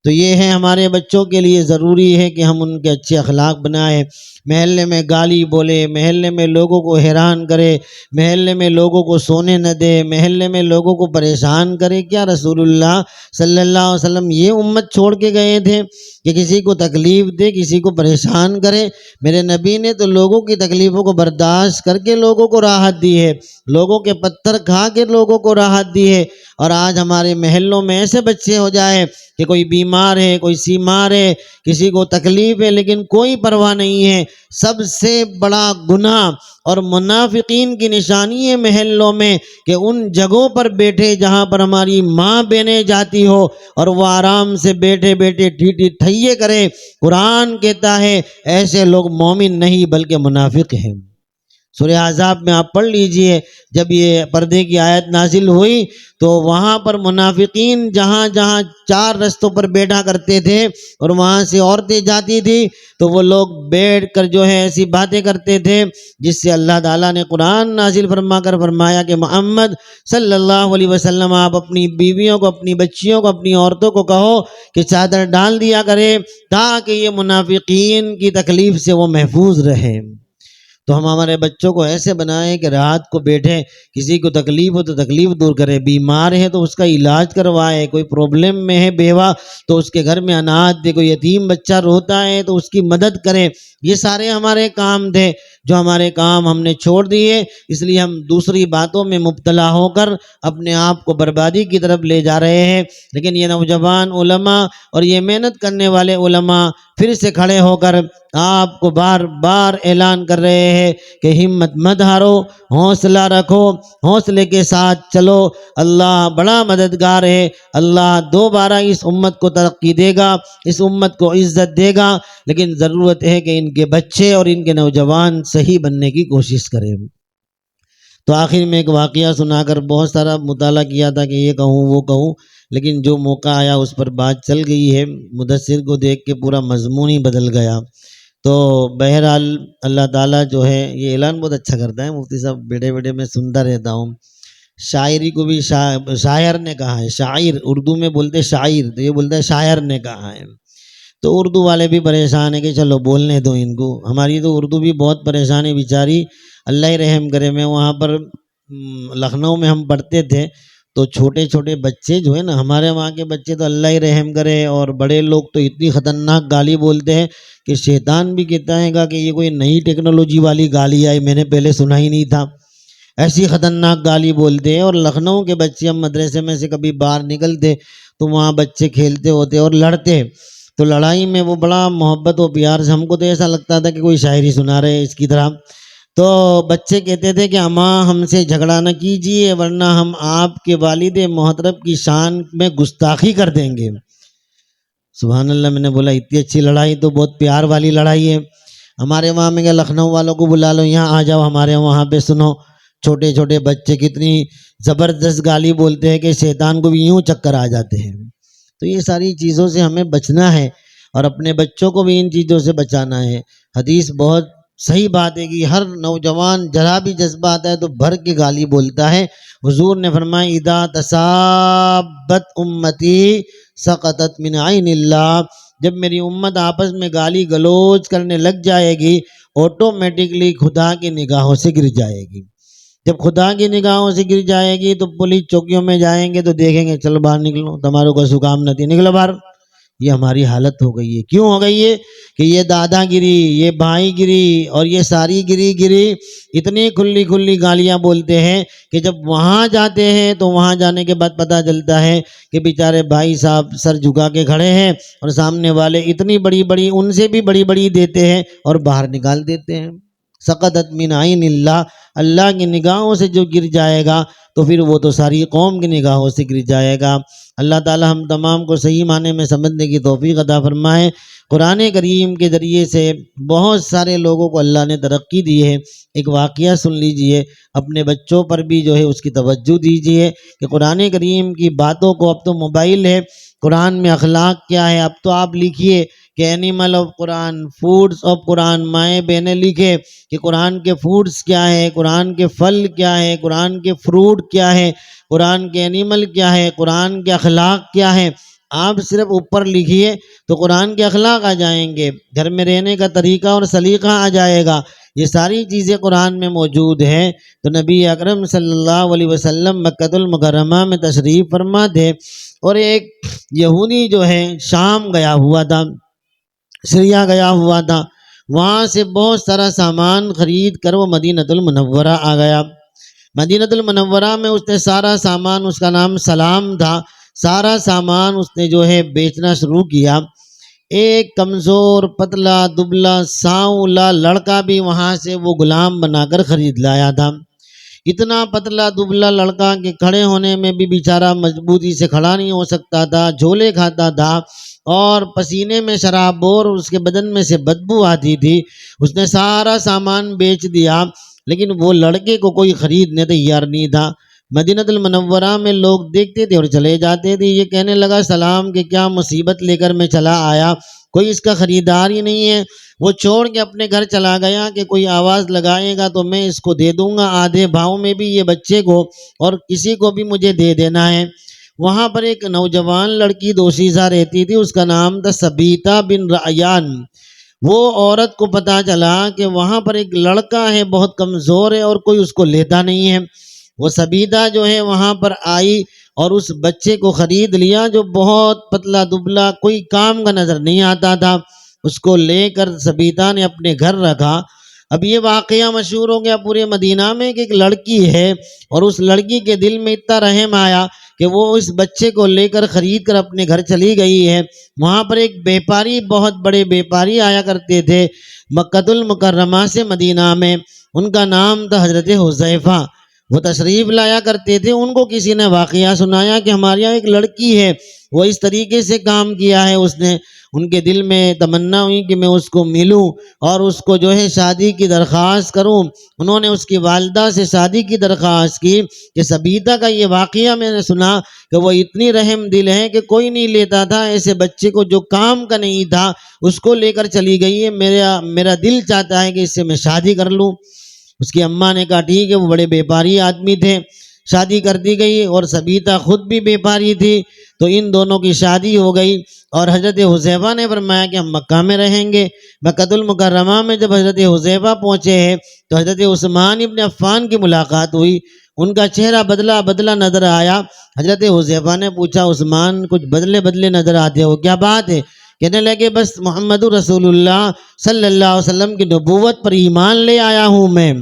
تو یہ ہے ہمارے بچوں کے لیے ضروری ہے کہ ہم ان کے اچھے اخلاق بنائیں. محلے میں گالی بولے، محلے میں لوگوں کو حیران کرے، محلے میں لوگوں کو سونے نہ دے، محلے میں لوگوں کو پریشان کرے. کیا رسول اللہ صلی اللہ علیہ وسلم یہ امت چھوڑ کے گئے تھے کہ کسی کو تکلیف دے، کسی کو پریشان کرے؟ میرے نبی نے تو لوگوں کی تکلیفوں کو برداشت کر کے لوگوں کو راحت دی ہے، لوگوں کے پتھر کھا کے لوگوں کو راحت دی ہے. اور آج ہمارے محلوں میں ایسے بچے ہو جائے کہ کوئی بیمار ہے، کوئی سیمار ہے، کسی کو تکلیف ہے لیکن کوئی پرواہ نہیں ہے. سب سے بڑا گناہ اور منافقین کی نشانی ہے محلوں میں کہ ان جگہوں پر بیٹھے جہاں پر ہماری ماں بہنیں جاتی ہو اور وہ آرام سے بیٹھے بیٹھے ٹھیٹھی ٹھئیے کرے. قرآن کہتا ہے ایسے لوگ مومن نہیں بلکہ منافق ہیں. سورہ احزاب میں آپ پڑھ لیجئے، جب یہ پردے کی آیت نازل ہوئی تو وہاں پر منافقین جہاں جہاں 4 رستوں پر بیٹھا کرتے تھے اور وہاں سے عورتیں جاتی تھی تو وہ لوگ بیٹھ کر جو ہے ایسی باتیں کرتے تھے جس سے اللہ تعالیٰ نے قرآن نازل فرما کر فرمایا کہ محمد صلی اللہ علیہ وسلم آپ اپنی بیویوں کو، اپنی بچیوں کو، اپنی عورتوں کو کہو کہ چادر ڈال دیا کرے تاکہ یہ منافقین کی تکلیف سے وہ محفوظ رہے۔ تو ہم ہمارے بچوں کو ایسے بنائیں کہ رات کو بیٹھے، کسی کو تکلیف ہو تو تکلیف دور کرے، بیمار ہے تو اس کا علاج کروائے، کوئی پرابلم میں ہے بیوہ تو اس کے گھر میں اناج دے، کوئی یتیم بچہ روتا ہے تو اس کی مدد کرے۔ یہ سارے ہمارے کام تھے، جو ہمارے کام ہم نے چھوڑ دیے، اس لیے ہم دوسری باتوں میں مبتلا ہو کر اپنے آپ کو بربادی کی طرف لے جا رہے ہیں۔ لیکن یہ نوجوان علماء اور یہ محنت کرنے والے علماء پھر سے کھڑے ہو کر آپ کو بار بار اعلان کر رہے ہیں کہ ہمت مت ہارو، حوصلہ رکھو، حوصلے کے ساتھ چلو، اللہ بڑا مددگار ہے، اللہ دوبارہ اس امت کو ترقی دے گا، اس امت کو عزت دے گا، لیکن ضرورت ہے کہ ان کے بچے اور ان کے نوجوان صحیح بننے کی کوشش کریں۔ تو آخر میں ایک واقعہ سنا کر بہت سارا مطالعہ کیا تھا کہ یہ کہوں وہ کہوں، لیکن جو موقع آیا اس پر بات چل گئی ہے، مدثر کو دیکھ کے پورا مضمون ہی بدل گیا۔ تو بہرحال اللہ تعالیٰ جو ہے یہ اعلان بہت اچھا کرتا ہے مفتی صاحب، بیٹھے بیٹھے میں سنتا رہتا ہوں۔ شاعری کو بھی شاعر نے کہا ہے، شاعر اردو میں بولتے شاعر، تو یہ بولتا ہے شاعر نے کہا ہے۔ تو اردو والے بھی پریشان ہیں کہ چلو بولنے دو ان کو، ہماری تو اردو بھی بہت پریشان ہے بیچاری، اللہ ہی رحم کرے۔ میں وہاں پر لکھنؤ میں ہم پڑھتے تھے تو چھوٹے چھوٹے بچے جو ہے نا، ہمارے وہاں کے بچے تو اللہ ہی رحم کرے، اور بڑے لوگ تو اتنی خطرناک گالی بولتے ہیں کہ شیطان بھی کہتا ہے گا کہ یہ کوئی نئی ٹیکنالوجی والی گالی آئی، میں نے پہلے سنا ہی نہیں تھا، ایسی خطرناک گالی بولتے ہیں۔ اور لکھنؤ کے بچے، ہم مدرسے میں سے کبھی باہر نکلتے تو وہاں بچے کھیلتے ہوتے اور لڑتے، تو لڑائی میں وہ بڑا محبت و پیار سے، ہم کو تو ایسا لگتا تھا کہ کوئی شاعری سنا رہے اس کی طرح۔ تو بچے کہتے تھے کہ اماں ہم سے جھگڑا نہ کیجیے ورنہ ہم آپ کے والد محترم کی شان میں گستاخی کر دیں گے۔ سبحان اللہ، میں نے بولا اتنی اچھی لڑائی تو بہت پیار والی لڑائی ہے۔ ہمارے وہاں میں کہ لکھنؤ والوں کو بلا لو، یہاں آ جاؤ ہمارے وہاں پہ سنو، چھوٹے چھوٹے بچے کتنی زبردست گالی بولتے ہیں کہ شیطان کو بھی یوں چکر آ جاتے ہیں۔ تو یہ ساری چیزوں سے ہمیں بچنا ہے اور اپنے بچوں کو بھی ان چیزوں سے بچانا ہے۔ حدیث بہت صحیح بات ہے کہ ہر نوجوان ذرا بھی جذبہ آتا ہے تو بھر کے گالی بولتا ہے۔ حضور نے فرمایا اذا تصابت امتی سقطت من عین اللہ، جب میری امت آپس میں گالی گلوچ کرنے لگ جائے گی آٹومیٹکلی خدا کی نگاہوں سے گر جائے گی۔ جب خدا کی نگاہوں سے گر جائے گی تو پولیس چوکیوں میں جائیں گے تو دیکھیں گے چلو باہر نکلو، تمہاروں کا سکام نہ تھی، نکلو باہر۔ یہ ہماری حالت ہو گئی ہے۔ کیوں ہو گئی ہے کہ یہ دادا گری، یہ بھائی گری اور یہ ساری گری اتنی کھلی کھلی گالیاں بولتے ہیں کہ جب وہاں جاتے ہیں تو وہاں جانے کے بعد پتہ چلتا ہے کہ بیچارے بھائی صاحب سر جھکا کے کھڑے ہیں اور سامنے والے اتنی بڑی بڑی ان سے بھی بڑی بڑی دیتے ہیں اور باہر نکال دیتے ہیں۔ سقطت من عین اللہ، اللہ کی نگاہوں سے جو گر جائے گا تو پھر وہ تو ساری قوم کی نگاہوں سے گر جائے گا۔ اللہ تعالی ہم تمام کو صحیح معنی میں سمجھنے کی توفیق عطا فرمائے۔ قرآن کریم کے ذریعے سے بہت سارے لوگوں کو اللہ نے ترقی دی ہے۔ ایک واقعہ سن لیجئے، اپنے بچوں پر بھی جو ہے اس کی توجہ دیجئے کہ قرآن کریم کی باتوں کو، اب تو موبائل ہے، قرآن میں اخلاق کیا ہے، اب تو آپ لکھیے کہ animal of Quran, foods of Quran, مائیں بہنیں لکھے کہ قرآن کے فوڈز کیا ہے، قرآن کے پھل کیا ہے، قرآن کے فروٹ کیا ہے، قرآن کے اینیمل کیا ہے، قرآن کے اخلاق کیا ہے۔ آپ صرف اوپر لکھیے تو قرآن کے اخلاق آ جائیں گے، گھر میں رہنے کا طریقہ اور سلیقہ آ جائے گا، یہ ساری چیزیں قرآن میں موجود ہیں۔ تو نبی اکرم صلی اللہ علیہ وسلم مکۃ المکرمہ میں تشریف فرما تھے اور ایک یہودی جو ہے شام گیا ہوا تھا، سریا گیا ہوا تھا، وہاں سے بہت سارا سامان خرید کر وہ مدینہ المنورہ آ گیا۔ مدینہ المنورہ میں اس نے سارا سامان، اس کا نام سلام تھا، سارا سامان اس نے جو ہے بیچنا شروع کیا۔ ایک کمزور پتلا دبلا سانولا لڑکا بھی وہاں سے وہ غلام بنا کر خرید لایا تھا۔ اتنا پتلا دبلا لڑکا کہ کھڑے ہونے میں بھی بیچارہ مضبوطی سے کھڑا نہیں ہو سکتا تھا، جھولے کھاتا تھا اور پسینے میں شراب اور اس کے بدن میں سے بدبو آتی تھی۔ اس نے سارا سامان بیچ دیا لیکن وہ لڑکے کو کوئی خریدنے تیار نہیں تھا۔ مدینہ المنورہ میں لوگ دیکھتے تھے اور چلے جاتے تھے۔ یہ کہنے لگا سلام کہ کیا مصیبت لے کر میں چلا آیا، کوئی اس کا خریدار ہی نہیں ہے۔ وہ چھوڑ کے اپنے گھر چلا گیا کہ کوئی آواز لگائے گا تو میں اس کو دے دوں گا، آدھے بھاؤ میں بھی یہ بچے کو، اور کسی کو بھی مجھے دے دینا ہے۔ وہاں پر ایک نوجوان لڑکی دوشیزہ رہتی تھی، اس کا نام تھا سبیتا بن رعیان۔ وہ عورت کو پتا چلا کہ وہاں پر ایک لڑکا ہے، بہت کمزور ہے اور کوئی اس کو لیتا نہیں ہے۔ وہ سبیتا جو ہے وہاں پر آئی اور اس بچے کو خرید لیا، جو بہت پتلا دبلا کوئی کام کا نظر نہیں آتا تھا۔ اس کو لے کر سبیتا نے اپنے گھر رکھا۔ اب یہ واقعہ مشہور ہو گیا پورے مدینہ میں کہ ایک لڑکی ہے، اور اس لڑکی کے دل میں اتنا رحم آیا کہ وہ اس بچے کو لے کر خرید کر اپنے گھر چلی گئی ہے۔ وہاں پر ایک بیپاری، بہت بڑے بیپاری آیا کرتے تھے مکہ المکرمہ سے مدینہ میں، ان کا نام تھا حضرت حذیفہ۔ وہ تشریف لایا کرتے تھے۔ ان کو کسی نے واقعہ سنایا کہ ہمارے یہاں ایک لڑکی ہے، وہ اس طریقے سے کام کیا ہے اس نے۔ ان کے دل میں تمنا ہوئی کہ میں اس کو ملوں اور اس کو جو ہے شادی کی درخواست کروں۔ انہوں نے اس کی والدہ سے شادی کی درخواست کی کہ سبیتا کا یہ واقعہ میں نے سنا کہ وہ اتنی رحم دل ہے کہ کوئی نہیں لیتا تھا ایسے بچے کو جو کام کا نہیں تھا، اس کو لے کر چلی گئی ہے۔ میرا دل چاہتا ہے کہ اس سے میں شادی کر لوں۔ اس کی اماں نے کہا ٹھیک ہے، وہ بڑے بیپاری آدمی تھے، شادی کر دی گئی، اور سبیتا خود بھی بیپاری تھی، تو ان دونوں کی شادی ہو گئی۔ اور حضرت حذیفہ نے فرمایا کہ ہم مکہ میں رہیں گے۔ مکہ المکرمہ میں جب حضرت حذیفہ پہنچے ہیں تو حضرت عثمان ابن عفان کی ملاقات ہوئی، ان کا چہرہ بدلا نظر آیا۔ حضرت حذیفہ نے پوچھا عثمان کچھ بدلے نظر آتے ہو، کیا بات ہے؟ کہنے لگے بس محمد رسول اللہ صلی اللہ علیہ وسلم کی نبوت پر ایمان لے آیا ہوں میں۔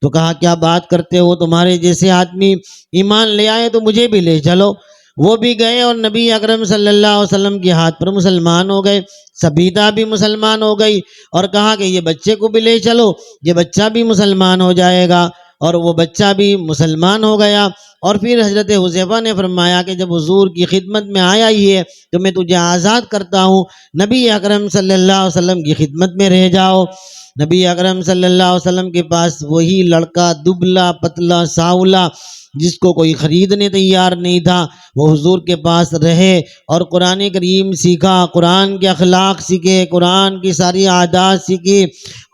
تو کہا کیا بات کرتے ہو، تمہارے جیسے آدمی ایمان لے آئے تو مجھے بھی لے چلو۔ وہ بھی گئے اور نبی اکرم صلی اللہ علیہ وسلم کے ہاتھ پر مسلمان ہو گئے۔ سبیتا بھی مسلمان ہو گئی اور کہا کہ یہ بچے کو بھی لے چلو، یہ بچہ بھی مسلمان ہو جائے گا، اور وہ بچہ بھی مسلمان ہو گیا۔ اور پھر حضرت حذیفہ نے فرمایا کہ جب حضور کی خدمت میں آیا ہی ہے تو میں تجھے آزاد کرتا ہوں، نبی اکرم صلی اللہ علیہ وسلم کی خدمت میں رہ جاؤ۔ نبی اکرم صلی اللہ علیہ وسلم کے پاس وہی لڑکا دبلا پتلا ساولا جس کو کوئی خریدنے تیار نہیں تھا، وہ حضور کے پاس رہے اور قرآن کریم سیکھا، قرآن کے اخلاق سیکھے، قرآن کی ساری عادات سیکھی،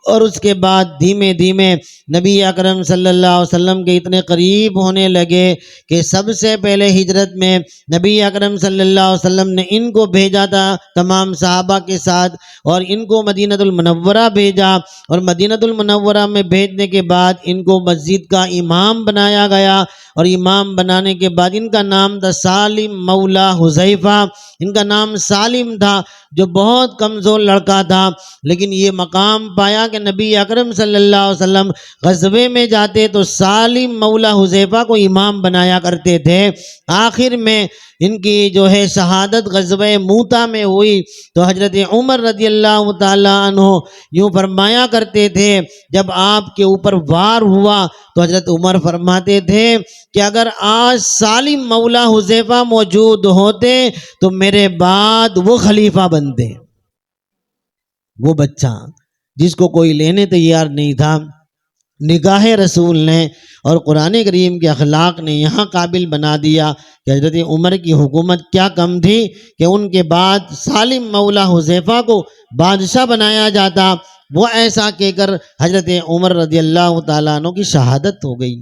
اور اس کے بعد دھیمے دھیمے نبی اکرم صلی اللہ علیہ وسلم کے اتنے قریب ہونے لگے کہ سب سے پہلے ہجرت میں نبی اکرم صلی اللہ علیہ وسلم نے ان کو بھیجا تھا تمام صحابہ کے ساتھ، اور ان کو مدینہ المنورہ بھیجا، اور مدینہ المنورہ میں بھیجنے کے بعد ان کو مسجد کا امام بنایا گیا، اور امام بنانے کے بعد ان کا نام تھا سالم مولا حذیفہ۔ ان کا نام سالم تھا، جو بہت کمزور لڑکا تھا، لیکن یہ مقام پایا کہ نبی اکرم صلی اللہ علیہ وسلم غزوے میں جاتے تو سالم مولا حذیفہ کو امام بنایا کرتے تھے۔ آخر میں ان کی جو ہے شہادت غزوہ موتا میں ہوئی تو حضرت عمر رضی اللہ تعالیٰ عنہ یوں فرمایا کرتے تھے، جب آپ کے اوپر وار ہوا تو حضرت عمر فرماتے تھے کہ اگر آج سالم مولا حذیفہ موجود ہوتے تو میرے بعد وہ خلیفہ بنتے۔ وہ بچہ جس کو کوئی لینے تیار نہیں تھا، نگاہ رسول نے اور قرآن کریم کے اخلاق نے یہاں قابل بنا دیا کہ حضرت عمر کی حکومت کیا کم تھی کہ ان کے بعد سالم مولا حذیفہ کو بادشاہ بنایا جاتا۔ وہ ایسا کہہ کر حضرت عمر رضی اللہ تعالیٰ عنہ کی شہادت ہو گئی۔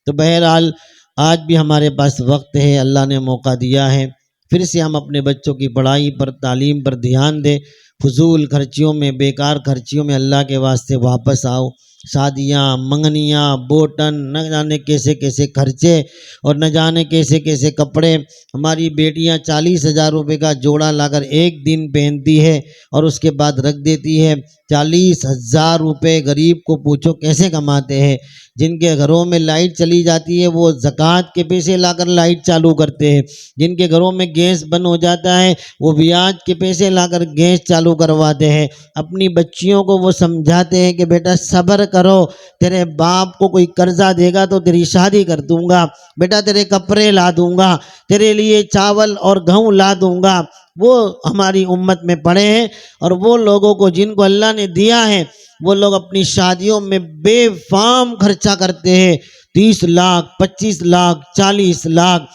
تو بہرحال آج بھی ہمارے پاس وقت ہے، اللہ نے موقع دیا ہے، پھر سے ہم اپنے بچوں کی پڑھائی پر، تعلیم پر دھیان دیں۔ فضول خرچیوں میں، بیکار خرچیوں میں اللہ کے واسطے واپس آؤ۔ شادیاں، منگنیاں، بوٹن، نہ جانے کیسے کیسے خرچے اور نہ جانے کیسے کیسے کپڑے۔ ہماری بیٹیاں 40,000 روپے کا جوڑا لا کر ایک دن پہنتی ہے اور اس کے بعد رکھ دیتی ہے۔ 40,000 روپے غریب کو پوچھو کیسے کماتے ہیں۔ جن کے گھروں میں لائٹ چلی جاتی ہے وہ زکوٰۃ کے پیسے لا کر لائٹ چالو کرتے ہیں۔ جن کے گھروں میں گیس بند ہو جاتا ہے وہ بیاج کے پیسے لا کر گیس چالو کرواتے ہیں۔ اپنی بچیوں کو وہ سمجھاتے ہیں کہ بیٹا صبر کرو، تیرے باپ کو کوئی قرضہ دے گا تو تیری شادی کر دوں گا، بیٹا تیرے کپڑے لا دوں گا، تیرے لیے چاول اور گہوں لا دوں گا۔ وہ ہماری امت میں پڑے ہیں، اور وہ لوگوں کو جن کو اللہ نے دیا ہے وہ لوگ اپنی شادیوں میں بے فام خرچہ کرتے ہیں، 30 لاکھ 25 لاکھ 40 لاکھ،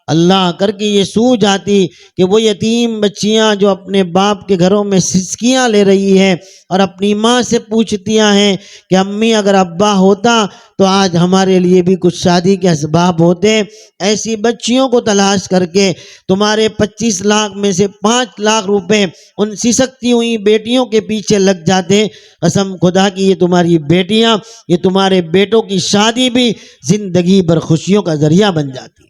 اللہ کر کے یہ سوج آتی کہ وہ یتیم بچیاں جو اپنے باپ کے گھروں میں سسکیاں لے رہی ہیں اور اپنی ماں سے پوچھتیاں ہیں کہ امی اگر ابا ہوتا تو آج ہمارے لیے بھی کچھ شادی کے اسباب ہوتے، ایسی بچیوں کو تلاش کر کے تمہارے 25 لاکھ میں سے 5 لاکھ روپے ان سسکتی ہوئی بیٹیوں کے پیچھے لگ جاتے۔ قسم خدا کی یہ تمہاری بیٹیاں، یہ تمہارے بیٹوں کی شادی بھی زندگی بھر خوشیوں کا ذریعہ بن جاتی۔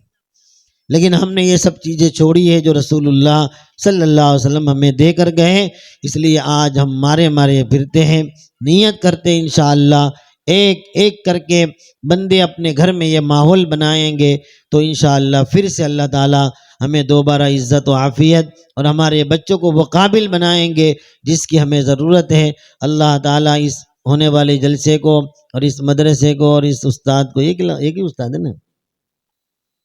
لیکن ہم نے یہ سب چیزیں چھوڑی ہے جو رسول اللہ صلی اللہ علیہ وسلم ہمیں دے کر گئے، اس لیے آج ہم مارے پھرتے ہیں، نیت کرتے انشاءاللہ ایک ایک کر کے بندے اپنے گھر میں یہ ماحول بنائیں گے تو انشاءاللہ پھر سے اللہ تعالی ہمیں دوبارہ عزت و عافیت اور ہمارے بچوں کو وہ قابل بنائیں گے جس کی ہمیں ضرورت ہے۔ اللہ تعالیٰ اس ہونے والے جلسے کو اور اس مدرسے کو اور اس استاد کو، ایک ہی استاد ہے نا،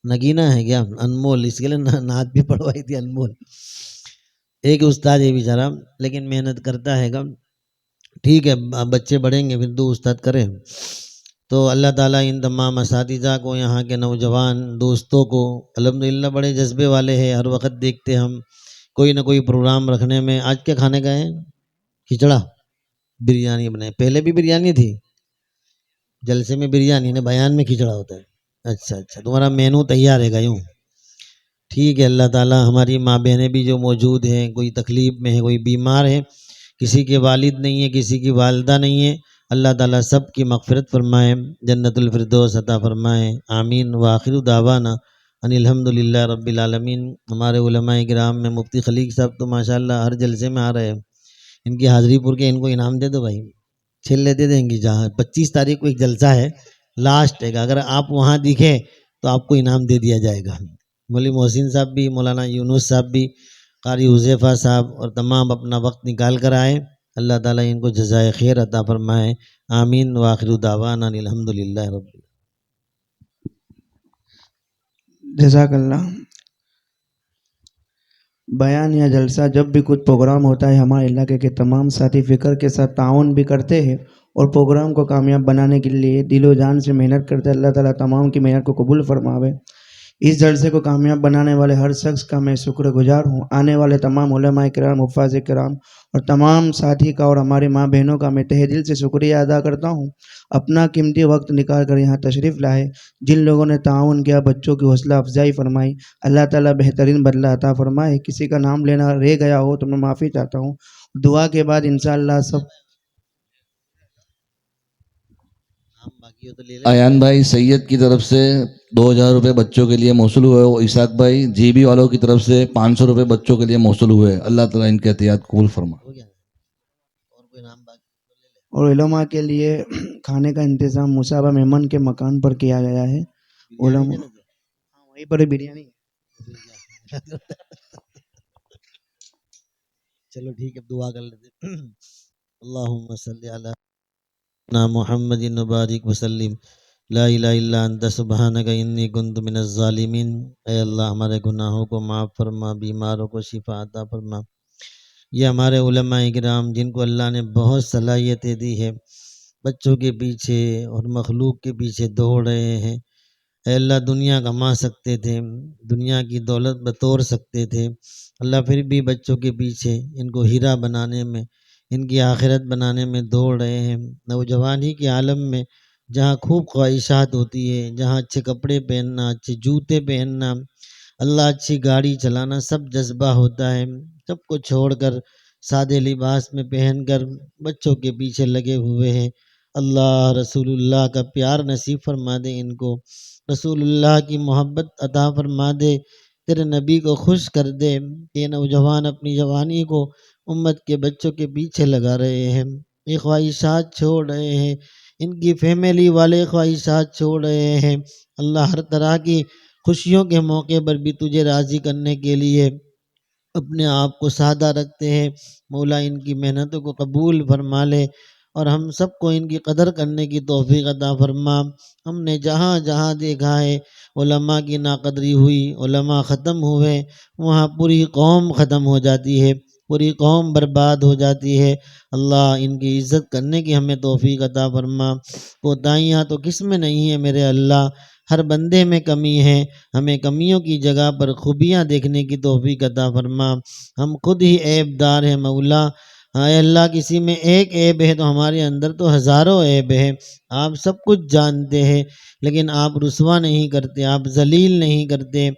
نگینہ ہے کیا، انمول، اس کے لیے نعت بھی پڑھوائی تھی انمول، ایک استاد ہے بیچارہ لیکن محنت کرتا ہے گا، ٹھیک ہے بچے بڑھیں گے پھر 2 استاد کریں۔ تو اللہ تعالیٰ ان تمام اساتذہ کو، یہاں کے نوجوان دوستوں کو الحمدللہ بڑے جذبے والے ہیں، ہر وقت دیکھتے ہم کوئی نہ کوئی پروگرام رکھنے میں۔ آج کیا کھانے کا ہے؟ کھچڑا، بریانی بنائے، پہلے بھی بریانی تھی، جلسے میں بریانی نے، بیان میں کھچڑا ہوتا ہے۔ اچھا تمہارا مینو تیار ہے گا یوں، ٹھیک ہے۔ اللہ تعالیٰ ہماری ماں بہنیں بھی جو موجود ہیں، کوئی تکلیف میں ہے، کوئی بیمار ہے، کسی کے والد نہیں ہے، کسی کی والدہ نہیں ہے، اللہ تعالیٰ سب کی مغفرت فرمائے، جنت الفردوس عطا فرمائے، آمین۔ وآخر دعوانا ان الحمدللہ رب العالمین۔ ہمارے علماء کرام میں مفتی خلیق صاحب تو ماشاءاللہ ہر جلسے میں آ رہے ہیں، ان کی حاضری پور کے ان کو انعام دے دو بھائی، چھلے دے دیں گی۔ جہاں 25 تاریخ کو ایک جلسہ ہے، لاسٹ ہے گا، اگر آپ وہاں دکھے تو آپ کو انعام دے دیا جائے گا۔ مولوی محسن صاحب بھی، مولانا یونس صاحب بھی، قاری حذیفہ صاحب اور تمام اپنا وقت نکال کر آئے، اللہ تعالیٰ ان کو جزائے خیر عطا فرمائے، آمین۔ وآخر دعوانا الحمدللہ رب العالمین۔ جزاک اللہ۔ بیان یا جلسہ جب بھی کچھ پروگرام ہوتا ہے ہمارے علاقے کے تمام ساتھی فکر کے ساتھ تعاون بھی کرتے ہیں اور پروگرام کو کامیاب بنانے کے لیے دل و جان سے محنت کرتے ہیں۔ اللہ تعالیٰ تمام کی محنت کو قبول فرماوے۔ اس جلسے کو کامیاب بنانے والے ہر شخص کا میں شکر گزار ہوں۔ آنے والے تمام علماء کرام، حفاظ کرام اور تمام ساتھی کا اور ہماری ماں بہنوں کا میں تہہ دل سے شکریہ ادا کرتا ہوں، اپنا قیمتی وقت نکال کر یہاں تشریف لائے۔ جن لوگوں نے تعاون کیا، بچوں کی حوصلہ افزائی فرمائی، اللہ تعالیٰ بہترین بدلہ عطا فرمائے۔ کسی کا نام لینا رہ گیا ہو تو میں معافی چاہتا ہوں۔ دعا کے بعد انشاءاللہ سب ایان بھائی سید کی طرف سے 2000 روپے بچوں کے لیے موصول ہوئے، اور اسحاق بھائی جی بی والوں کی طرف سے 500 روپے بچوں کے لیے موصول ہوئے۔ اللہ تعالیٰ ان کے احتیاط قبول فرما۔ اور علماء کے لیے کھانے کا انتظام مصعبہ مہمان کے مکان پر کیا گیا ہے۔ علماء وہیں پر بریانی چلو ٹھیک ہے، دعا کر لیتے۔ اللہم صلی علی محمد وبارک وسلم، لا الہ الا انت سبحانک انی کنت من الظالمین۔ اے اللہ ہمارے گناہوں کو معاف فرما، بیماروں کو شفا عطا فرما۔ یہ ہمارے علماء کرام جن کو اللہ نے بہت صلاحیتیں دی ہے، بچوں کے پیچھے اور مخلوق کے پیچھے دوڑ رہے ہیں۔ اے اللہ دنیا کما سکتے تھے، دنیا کی دولت بتوڑ سکتے تھے، اللہ پھر بھی بچوں کے پیچھے ان کو ہیرا بنانے میں، ان کی آخرت بنانے میں دوڑ رہے ہیں۔ نوجوانی کے عالم میں جہاں خوب خواہشات ہوتی ہے، جہاں اچھے کپڑے پہننا، اچھے جوتے پہننا، اللہ اچھی گاڑی چلانا سب جذبہ ہوتا ہے، سب کو چھوڑ کر سادے لباس میں پہن کر بچوں کے پیچھے لگے ہوئے ہیں۔ اللہ رسول اللہ کا پیار نصیب فرما دے ان کو، رسول اللہ کی محبت عطا فرما دے، تیرے نبی کو خوش کر دے۔ یہ نوجوان اپنی جوانی کو امت کے بچوں کے پیچھے لگا رہے ہیں، یہ خواہشات چھوڑ رہے ہیں، ان کی فیملی والے خواہشات چھوڑ رہے ہیں۔ اللہ ہر طرح کی خوشیوں کے موقع پر بھی تجھے راضی کرنے کے لیے اپنے آپ کو سادہ رکھتے ہیں۔ مولا ان کی محنتوں کو قبول فرما لے، اور ہم سب کو ان کی قدر کرنے کی توفیق عطا فرما۔ ہم نے جہاں جہاں دیکھا ہے علماء کی ناقدری ہوئی، علماء ختم ہوئے، وہاں پوری قوم ختم ہو جاتی ہے، پوری قوم برباد ہو جاتی ہے۔ اللہ ان کی عزت کرنے کی ہمیں توفیق عطا فرما۔ کوتاہیاں تو کس میں نہیں ہے میرے اللہ، ہر بندے میں کمی ہے، ہمیں کمیوں کی جگہ پر خوبیاں دیکھنے کی توفیق عطا فرما۔ ہم خود ہی عیب دار ہیں مولا، اے اللہ کسی میں ایک عیب ہے تو ہمارے اندر تو ہزاروں عیب ہے۔ آپ سب کچھ جانتے ہیں لیکن آپ رسوا نہیں کرتے، آپ ذلیل نہیں کرتے۔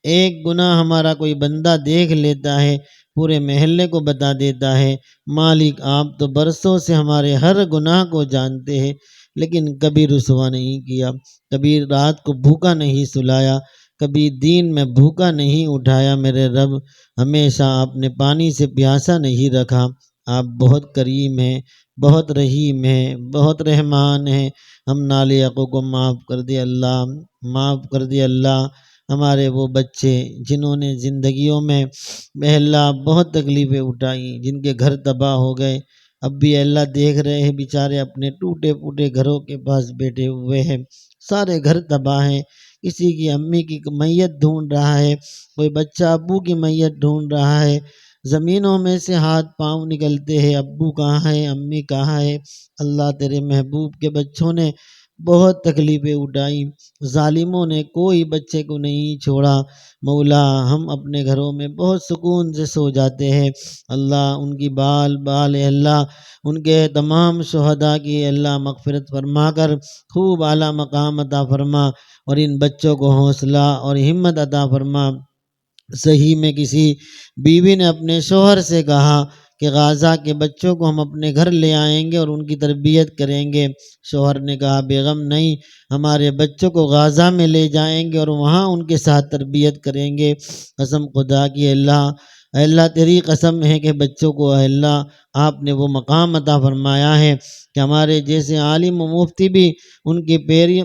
ایک گناہ ہمارا کوئی بندہ دیکھ لیتا ہے، پورے محلے کو بتا دیتا ہے۔ مالک آپ تو برسوں سے ہمارے ہر گناہ کو جانتے ہیں، لیکن کبھی رسوا نہیں کیا، کبھی رات کو بھوکا نہیں سلایا، کبھی دین میں بھوکا نہیں اٹھایا۔ میرے رب ہمیشہ آپ نے پانی سے پیاسا نہیں رکھا۔ آپ بہت کریم ہیں، بہت رحیم ہیں، بہت رحمان ہیں۔ ہم نالائقوں کو معاف کر دے اللہ، معاف کر دے اللہ۔ ہمارے وہ بچے جنہوں نے زندگیوں میں اے اللہ بہت تکلیفیں اٹھائیں، جن کے گھر تباہ ہو گئے، اب بھی اللہ دیکھ رہے ہیں، بیچارے اپنے ٹوٹے پھوٹے گھروں کے پاس بیٹھے ہوئے ہیں، سارے گھر تباہ ہیں۔ کسی کی امی کی میت ڈھونڈ رہا ہے، کوئی بچہ ابو کی میت ڈھونڈ رہا ہے، زمینوں میں سے ہاتھ پاؤں نکلتے ہیں، ابو کہاں ہے، امی کہاں ہے۔ اللہ تیرے محبوب کے بچوں نے بہت تکلیفیں اٹھائیں، ظالموں نے کوئی بچے کو نہیں چھوڑا۔ مولا ہم اپنے گھروں میں بہت سکون سے سو جاتے ہیں، اللہ ان کی بال بال اے اللہ ان کے تمام شہداء کی اللہ مغفرت فرما کر خوب اعلیٰ مقام عطا فرما، اور ان بچوں کو حوصلہ اور ہمت عطا فرما۔ صحیح میں کسی بیوی نے اپنے شوہر سے کہا کہ غازہ کے بچوں کو ہم اپنے گھر لے آئیں گے اور ان کی تربیت کریں گے۔ شوہر نے کہا بیگم نہیں، ہمارے بچوں کو غازہ میں لے جائیں گے اور وہاں ان کے ساتھ تربیت کریں گے۔ قسم خدا کی اے اللہ تیری قسم ہے کہ بچوں کو اے اللہ آپ نے وہ مقام عطا فرمایا ہے کہ ہمارے جیسے عالم و مفتی بھی ان کی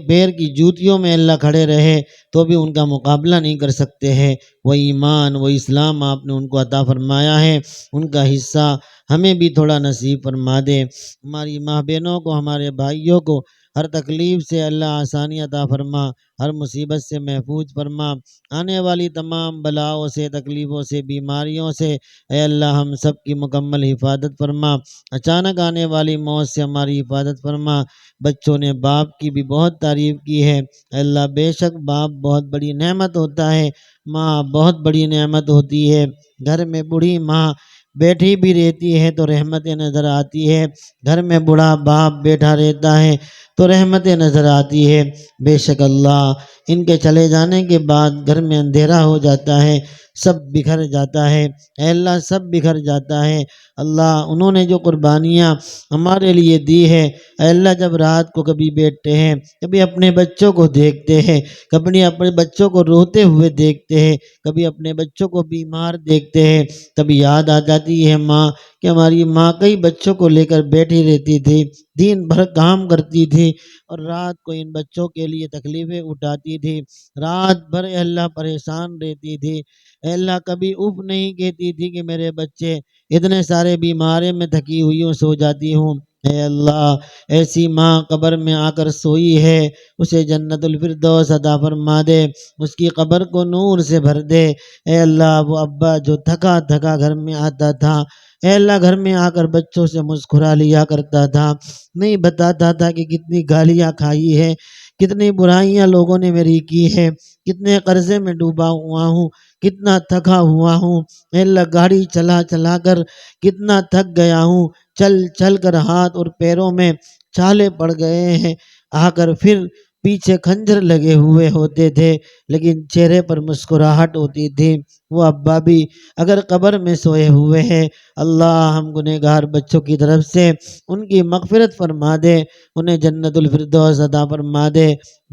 پیر کی جوتیوں میں اللہ کھڑے رہے تو بھی ان کا مقابلہ نہیں کر سکتے ہیں۔ وہ ایمان وہ اسلام آپ نے ان کو عطا فرمایا ہے، ان کا حصہ ہمیں بھی تھوڑا نصیب فرما دے۔ ہماری ماں بہنوں کو، ہمارے بھائیوں کو ہر تکلیف سے اللہ آسانی عطا فرما، ہر مصیبت سے محفوظ فرما، آنے والی تمام بلاؤں سے، تکلیفوں سے، بیماریوں سے اے اللہ ہم سب کی مکمل حفاظت فرما۔ اچانک آنے والی موت سے ہماری حفاظت فرما۔ بچوں نے باپ کی بھی بہت تعریف کی ہے، اے اللہ بے شک باپ بہت بڑی نعمت ہوتا ہے، ماں بہت بڑی نعمت ہوتی ہے۔ گھر میں بوڑھی ماں بیٹھی بھی رہتی ہے تو رحمتیں نظر آتی ہے، گھر میں بوڑھا باپ بیٹھا رہتا ہے تو رحمتیں نظر آتی ہے۔ بے شک اللہ ان کے چلے جانے کے بعد گھر میں اندھیرا ہو جاتا ہے، سب بکھر جاتا ہے، اے اللہ سب بکھر جاتا ہے۔ اللہ انہوں نے جو قربانیاں ہمارے لیے دی ہے، اے اللہ جب رات کو کبھی بیٹھتے ہیں، کبھی اپنے بچوں کو دیکھتے ہیں، کبھی اپنے بچوں کو روتے ہوئے دیکھتے ہیں، کبھی اپنے بچوں کو بیمار دیکھتے ہیں، تب یاد آ جاتی ہے ماں کہ ہماری ماں کئی بچوں کو لے کر بیٹھی رہتی تھی، دن بھر کام کرتی تھی اور رات کو ان بچوں کے لیے تکلیفیں اٹھاتی تھی، رات بھر اے اللہ پریشان رہتی تھی، اے اللہ کبھی اف نہیں کہتی تھی کہ میرے بچے اتنے سارے بیمارے میں تھکی ہوئی ہوں سو جاتی ہوں۔ اے اللہ ایسی ماں قبر میں آ کر سوئی ہے، اسے جنت الفردوس عطا فرما دے، اس کی قبر کو نور سے بھر دے۔ اے اللہ وہ ابا جو تھکا تھکا گھر میں آتا تھا، اے اللہ گھر میں آ کر بچوں سے مسکرا لیا کرتا تھا، نہیں بتاتا تھا کہ کتنی گالیاں کھائی ہے، کتنی برائیاں لوگوں نے میری کی ہے، کتنے قرضے میں ڈوبا ہوا ہوں، کتنا تھکا ہوا ہوں، اے اللہ گاڑی چلا چلا کر کتنا تھک گیا ہوں، چل چل کر ہاتھ اور پیروں میں چھالے پڑ گئے ہیں، آ کر پھر پیچھے خنجر لگے ہوئے ہوتے تھے لیکن چہرے پر مسکراہٹ ہوتی تھی۔ وہ ابا بھی اگر قبر میں سوئے ہوئے ہیں، اللہ ہم گنہگار بچوں کی طرف سے ان کی مغفرت فرما دے، انہیں جنت الفردوس عطا فرما دے۔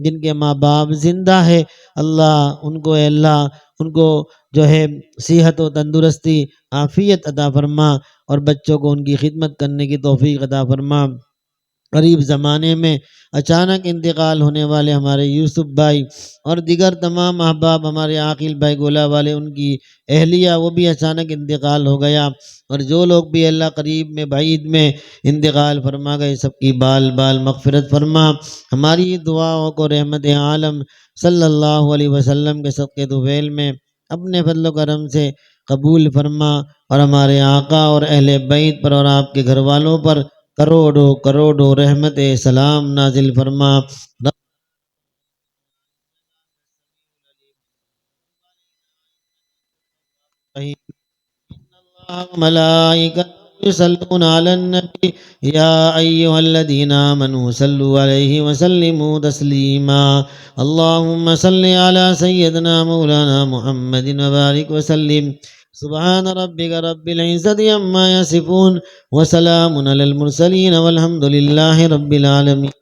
جن کے ماں باپ زندہ ہے اللہ ان کو اے اللہ ان کو جو ہے صحت و تندرستی عافیت عطا فرما اور بچوں کو ان کی خدمت کرنے کی توفیق عطا فرما۔ قریب زمانے میں اچانک انتقال ہونے والے ہمارے یوسف بھائی اور دیگر تمام احباب، ہمارے عاقل بھائی گولا والے، ان کی اہلیہ، وہ بھی اچانک انتقال ہو گیا، اور جو لوگ بھی اللہ قریب میں بعید میں انتقال فرما گئے، سب کی بال بال مغفرت فرما، ہماری دعاؤں کو رحمت عالم صلی اللہ علیہ وسلم کے صدقے طفیل میں اپنے فضل و کرم سے قبول فرما، اور ہمارے آقا اور اہل بیت پر اور آپ کے گھر والوں پر کروڑوں کروڑوں رحمت سلام نازل فرما۔ ملائکۃ يصلون على النبي يا أيها الذين آمنوا صلوا عليه وسلموا تسليما اللهم صل على سيدنا مولانا محمد وبارك وسلم سبحان ربك رب العزة عما يصفون وسلام على المرسلين والحمد لله رب العالمين